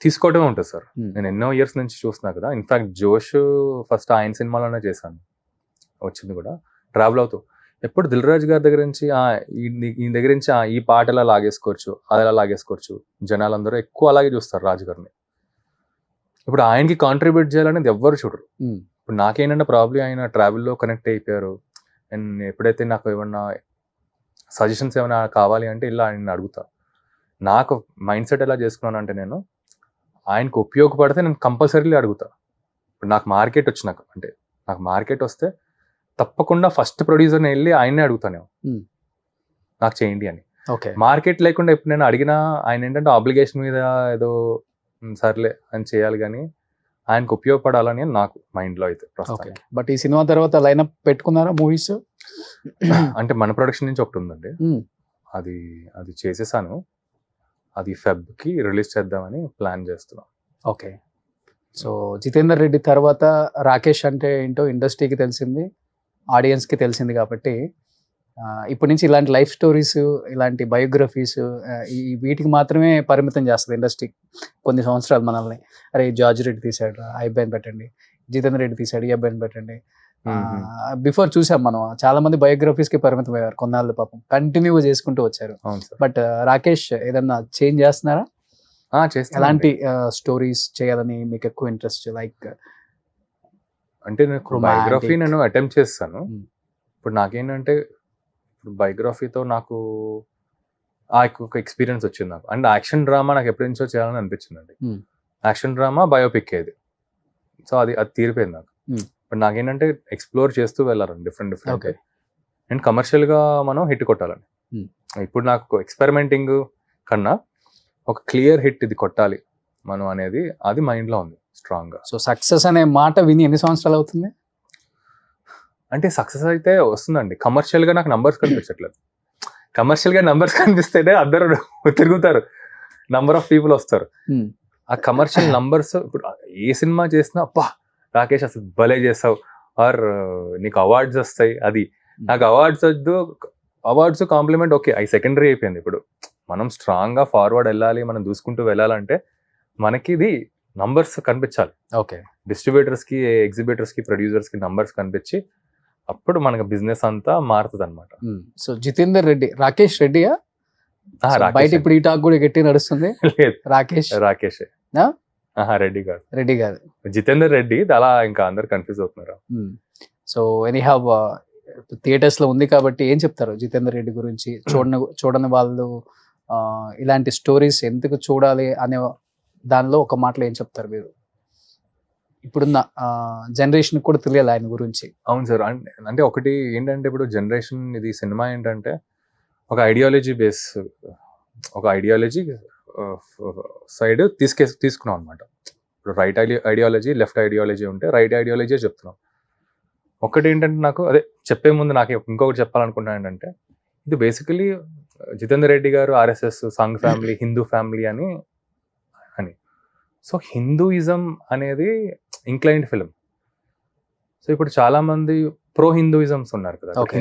తీసుకోవటమే ఉంటుంది సార్. Hmm. నేను ఎన్నో ఇయర్స్ నుంచి చూస్తున్నా కదా. ఇన్ఫాక్ట్ జోష్ ఫస్ట్ ఆయన సినిమాలోనే చేశాను, వచ్చింది కూడా ట్రావెల్ అవుతూ. ఎప్పుడు దిల్ రాజు గారి దగ్గర నుంచి ఈ దగ్గర నుంచి ఈ పాట ఎలా లాగేసుకోవచ్చు, అది ఎలా లాగేసుకోవచ్చు, జనాలందరూ ఎక్కువ అలాగే చూస్తారు రాజు గారిని. ఇప్పుడు ఆయనకి కాంట్రిబ్యూట్ చేయాలనేది ఎవ్వరు చూడరు. Hmm. ఇప్పుడు నాకేంటంటే ప్రాబ్లీ ఆయన ట్రావెల్లో కనెక్ట్ అయిపోయారు. అండ్ ఎప్పుడైతే నాకు ఏమన్నా సజెషన్స్ ఏమైనా కావాలి అంటే ఇలా ఆయన అడుగుతా. నాకు మైండ్ సెట్ ఎలా చేసుకున్నాను అంటే, నేను ఆయనకు ఉపయోగపడితే నేను కంపల్సరీలీ అడుగుతా. ఇప్పుడు నాకు మార్కెట్ వచ్చినాక, అంటే నాకు మార్కెట్ వస్తే తప్పకుండా ఫస్ట్ ప్రొడ్యూసర్ని వెళ్ళి ఆయన్నే అడుగుతాను, Hmm. నాకు చేయండి అని. ఓకే. మార్కెట్ లేకుండా ఇప్పుడు నేను అడిగినా ఆయన ఏంటంటే ఆబ్లిగేషన్ మీద ఏదో సర్లే అని చేయాలి, కానీ ఆయనకు ఉపయోగపడాలని నాకు మైండ్లో అయితే ఓకే. ప్రస్తుతం. బట్ ఈ సినిమా తర్వాత లైనప్ పెట్టుకున్నారా మూవీస్? అంటే మన ప్రొడక్షన్ నుంచి ఒకటి ఉందండి, అది చేసేసాను. అది ఫెబ్కి రిలీజ్ చేద్దామని ప్లాన్ చేస్తున్నాం. ఓకే. సో జితేందర్ రెడ్డి తర్వాత రాకేష్ అంటే ఏంటో ఇండస్ట్రీకి తెలిసింది, ఆడియన్స్కి తెలిసింది కాబట్టి ఇప్పటి నుంచి ఇలాంటి లైఫ్ స్టోరీస్, ఇలాంటి బయోగ్రఫీస్ ఈ వీటికి మాత్రమే పరిమితం చేస్తుంది ఇండస్ట్రీ కొన్ని సంవత్సరాలు మనల్ని. అరే జార్జ్ రెడ్డి తీశాడు, ఆ అబ్బాయిని పెట్టండి, జితేందర్ రెడ్డి తీశాడు, ఈ అబ్బాయిని పెట్టండి. బిఫోర్ చూసాం మనం, చాలా మంది బయోగ్రఫీస్కి పరిమితం అయ్యారు కొన్నాళ్ళు, పాపం కంటిన్యూగా చేసుకుంటూ వచ్చారు. అవును సార్. బట్ రాకేష్ ఏదన్నా చేంజ్ చేస్తున్నారా? చేస్తాను. ఎలాంటి స్టోరీస్ చేయాలని మీకు ఎక్కువ ఇంట్రెస్ట్? లైక్ అంటే నేను బయోగ్రఫీ romantic. నేను అటెంప్ట్ చేస్తాను. Hmm. ఇప్పుడు నాకేంటంటే ఇప్పుడు బయోగ్రఫీతో నాకు ఆ ఒక ఎక్స్పీరియన్స్ వచ్చింది నాకు. అండ్ యాక్షన్ డ్రామా నాకు ఎప్పటి నుంచో చేయాలని అనిపించిందండి. Hmm. యాక్షన్ డ్రామా బయోపిక్ ఏది, సో అది తీరిపోయింది నాకు. Hmm. ఇప్పుడు నాకేంటంటే ఎక్స్ప్లోర్ చేస్తూ వెళ్ళాలని డిఫరెంట్ ఓకే. అండ్ కమర్షియల్గా మనం హిట్ కొట్టాలని. Hmm. ఇప్పుడు నాకు ఎక్స్పెరిమెంటింగ్ కన్నా ఒక క్లియర్ హిట్ ఇది కొట్టాలి మనం అనేది అది మైండ్లో ఉంది స్ట్రాంగ్గా. సో సక్సెస్ అనే మాట విని ఎన్ని సంవత్సరాలు అవుతుంది? అంటే సక్సెస్ అయితే వస్తుందండి. కమర్షియల్గా నాకు నంబర్స్ కనిపించట్లేదు. కమర్షియల్గా నంబర్స్ కనిపిస్తేనే అందరూ తిరుగుతారు, నంబర్ ఆఫ్ పీపుల్ వస్తారు. Hmm. ఆ కమర్షియల్ నంబర్స్ ఇప్పుడు ఏ సినిమా చేసినా అబ్బా రాకేష్ అసలు భలే చేస్తావు, ఆర్ నీకు అవార్డ్స్ వస్తాయి, అది నాకు అవార్డ్స్ వద్దు, అవార్డ్స్ కాంప్లిమెంట్ ఓకే అవి సెకండరీ అయిపోయింది. ఇప్పుడు మనం స్ట్రాంగ్గా ఫార్వర్డ్ వెళ్ళాలి, మనం చూసుకుంటూ వెళ్ళాలంటే మనకి ఇది నంబర్స్ కనిపించాలి. ఓకే. డిస్ట్రిబ్యూటర్స్కి, ఎగ్జిబిటర్స్కి, ప్రొడ్యూసర్స్కి నంబర్స్ కనిపించి అప్పుడు మనకు బిజినెస్ అంతా మారుతుంది అనమాట. సో జితేందర్ రెడ్డి, రాకేష్ రెడ్డియా? బయట ఇప్పుడు ఈ టాక్ కూడా గట్టి నడుస్తుంది. లేదు, రాకేష్ రాకేష్ ఆ? రెడ్డి గారు, రెడ్డి గారు. జితేందర్ రెడ్డి అలా ఇంకా అందరు కన్ఫ్యూజ్ అవుతున్నారు. సో ఎనీహౌ థియేటర్స్ లో ఉంది కాబట్టి ఏం చెప్తారు జితేందర్ రెడ్డి గురించి? చూడని వాళ్ళు ఇలాంటి స్టోరీస్ ఎందుకు చూడాలి అనే దానిలో ఒక మాటలో ఏం చెప్తారు మీరు? ఇప్పుడున్న జనరేషన్ కూడా తెలియాలి ఆయన గురించి. అవును సార్. అంటే ఒకటి ఏంటంటే ఇప్పుడు జనరేషన్ ఇది సినిమా ఏంటంటే ఒక ఐడియాలజీ బేస్, ఒక ఐడియాలజీ సైడ్ తీసుకున్నాం అనమాట. ఇప్పుడు రైట్ ఐడియాలజీ, లెఫ్ట్ ఐడియాలజీ ఉంటే రైట్ ఐడియాలజీ చెప్తున్నాం. ఒకటి ఏంటంటే నాకు అదే చెప్పే ముందు నాకు ఇంకొకటి చెప్పాలనుకుంటున్నాను ఏంటంటే, ఇది బేసికలీ జితేందర్ రెడ్డి గారు RSS, Sangh family, Hindu family అని. సో హిందూయిజం అనేది ఇంక్లైన్డ్ ఫిలిం. సో ఇప్పుడు చాలా మంది ప్రో హిందూయిజమ్స్ ఉన్నారు కదా, Okay.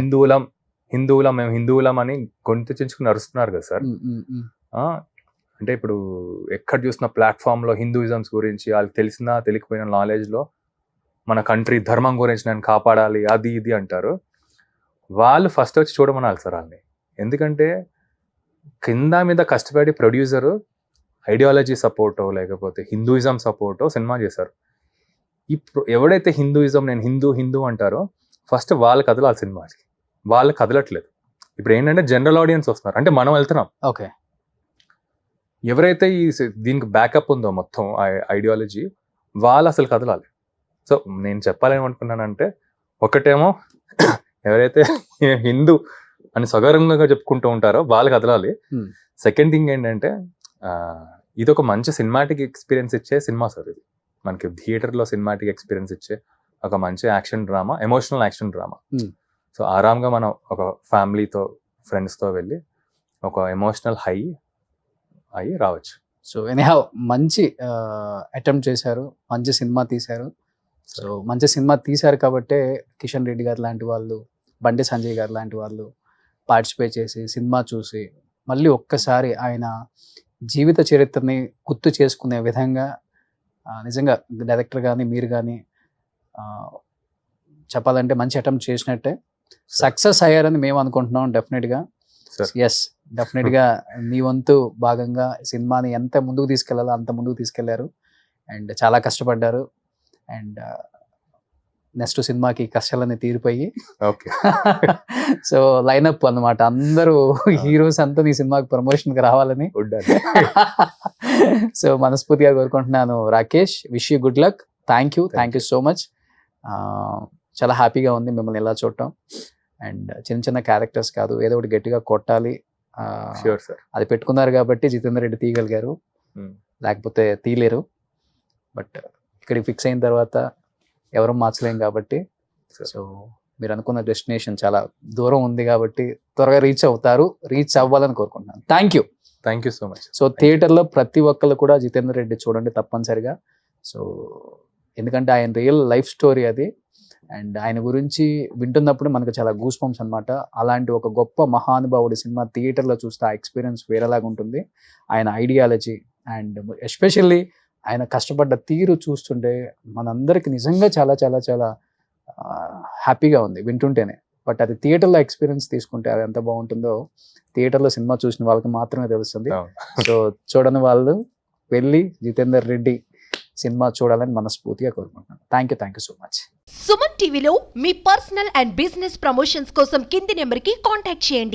హిందువులం మేము హిందువులం అని గొంతు చించుకుని నడుస్తున్నారు కదా సార్. అంటే ఇప్పుడు ఎక్కడ చూసిన ప్లాట్ఫామ్లో హిందూయిజమ్స్ గురించి వాళ్ళకి తెలిసినా తెలియకపోయిన నాలెడ్జ్లో మన కంట్రీ ధర్మం గురించి నేను కాపాడాలి అది ఇది అంటారు. వాళ్ళు ఫస్ట్ వచ్చి చూడమనాలి సార్ వాళ్ళని. ఎందుకంటే కింద మీద కష్టపడి ప్రొడ్యూసరు ఐడియాలజీ సపోర్టో లేకపోతే హిందూయిజం సపోర్టో సినిమా చేశారు. ఇప్పుడు ఎవడైతే హిందూయిజం నేను హిందూ అంటారో ఫస్ట్ వాళ్ళు కదలాలి సినిమాకి. వాళ్ళు కదలట్లేదు. ఇప్పుడు ఏంటంటే జనరల్ ఆడియన్స్ వస్తున్నారు, అంటే మనం వెళ్తున్నాం. ఓకే. ఎవరైతే దీనికి బ్యాకప్ ఉందో మొత్తం ఐడియాలజీ వాళ్ళు అసలు కదలాలి. సో నేను చెప్పాలేమనుకున్నానంటే, ఒకటేమో ఎవరైతే హిందూ అని సగర్వంగా చెప్పుకుంటూ ఉంటారో వాళ్ళు కదలాలి. సెకండ్ థింగ్ ఏంటంటే ఇది ఒక మంచి సినిమాటిక్ ఎక్స్పీరియన్స్ ఇచ్చే సినిమా సార్. ఇది మనకి థియేటర్లో సినిమాటిక్ ఎక్స్పీరియన్స్ ఇచ్చే ఒక మంచి action drama, emotional action drama. So ఆరాంగా మనం ఒక ఫ్యామిలీతో, ఫ్రెండ్స్తో వెళ్ళి ఒక ఎమోషనల్ హై అయ్యి రావచ్చు. సో ఎనీహౌ మంచి అటెంప్ట్ చేశారు, మంచి సినిమా తీశారు. సో మంచి సినిమా తీశారు కాబట్టే కిషన్ రెడ్డి గారు లాంటి వాళ్ళు, బండి సంజయ్ గారు లాంటి వాళ్ళు పార్టిసిపేట్ చేసి సినిమా చూసి మళ్ళీ ఒక్కసారి ఆయన జీవిత చరిత్రని గుర్తు చేసుకునే విధంగా నిజంగా డైరెక్టర్ కానీ మీరు కానీ చెప్పాలంటే మంచి అటెంప్ట్ చేసినట్టే. సక్సెస్ అయ్యారని మేము అనుకుంటున్నాం డెఫినెట్గా. Sir. ఎస్, డెఫినెట్గా మీ వంతు భాగంగా సినిమాని ఎంత ముందుకు తీసుకెళ్లాలో అంత ముందుకు తీసుకెళ్లారు అండ్ చాలా కష్టపడ్డారు. అండ్ నెక్స్ట్ సినిమాకి కష్టాలన్నీ తీరిపోయి ఓకే. సో లైనప్ అన్నమాట, అందరూ హీరోస్ అంతా ఈ సినిమాకి ప్రమోషన్కి రావాలని సో మనస్ఫూర్తిగా కోరుకుంటున్నాను. Rakesh, wish you good luck. Thank you so much. చాలా హ్యాపీగా ఉంది మిమ్మల్ని ఇలా చూడటం. అండ్ చిన్న చిన్న క్యారెక్టర్స్ కాదు, ఏదో ఒకటి గట్టిగా కొట్టాలి, ష్యూర్ సార్. అది పెట్టుకున్నారు కాబట్టి జితేందర్ రెడ్డి తీయగలిగారు, లేకపోతే తీయలేరు. బట్ ఇక్కడికి ఫిక్స్ అయిన తర్వాత ఎవరు మార్చలేం కాబట్టి, సో మీరు అనుకున్న డెస్టినేషన్ చాలా దూరం ఉంది కాబట్టి త్వరగా రీచ్ అవ్వాలని కోరుకుంటున్నాను. Thank you so much. So థియేటర్లో ప్రతి ఒక్కళ్ళు కూడా జితేందర్ రెడ్డి చూడండి తప్పనిసరిగా. సో ఎందుకంటే ఆయన రియల్ లైఫ్ స్టోరీ అది, అండ్ ఆయన గురించి వింటున్నప్పుడు మనకు చాలా గూస్ బంప్స్ అనమాట. అలాంటి ఒక గొప్ప మహానుభావుడి సినిమా థియేటర్లో చూస్తే ఆ ఎక్స్పీరియన్స్ వేరేలాగా ఉంటుంది. ఆయన ఐడియాలజీ అండ్ ఎస్పెషల్లీ ఆయన కష్టపడ్డ తీరు చూస్తుంటే మనందరికి నిజంగా చాలా చాలా చాలా హ్యాపీగా ఉంది వింటుంటేనే. బట్ అది థియేటర్లో ఎక్స్పీరియన్స్ తీసుకుంటే అది ఎంత బాగుంటుందో థియేటర్లో సినిమా చూసిన వాళ్ళకి మాత్రమే తెలుస్తుంది. సో చూడని వాళ్ళు వెళ్ళి జితేందర్ రెడ్డి సినిమా చూడాలని మనస్ఫూర్తిగా కోరుకుంటున్నాను. Thank you so much. Suman టీవీలో మీ పర్సనల్ అండ్ బిజినెస్ ప్రమోషన్స్ కోసం కింది నెంబర్కి కాంటాక్ట్ చేయండి.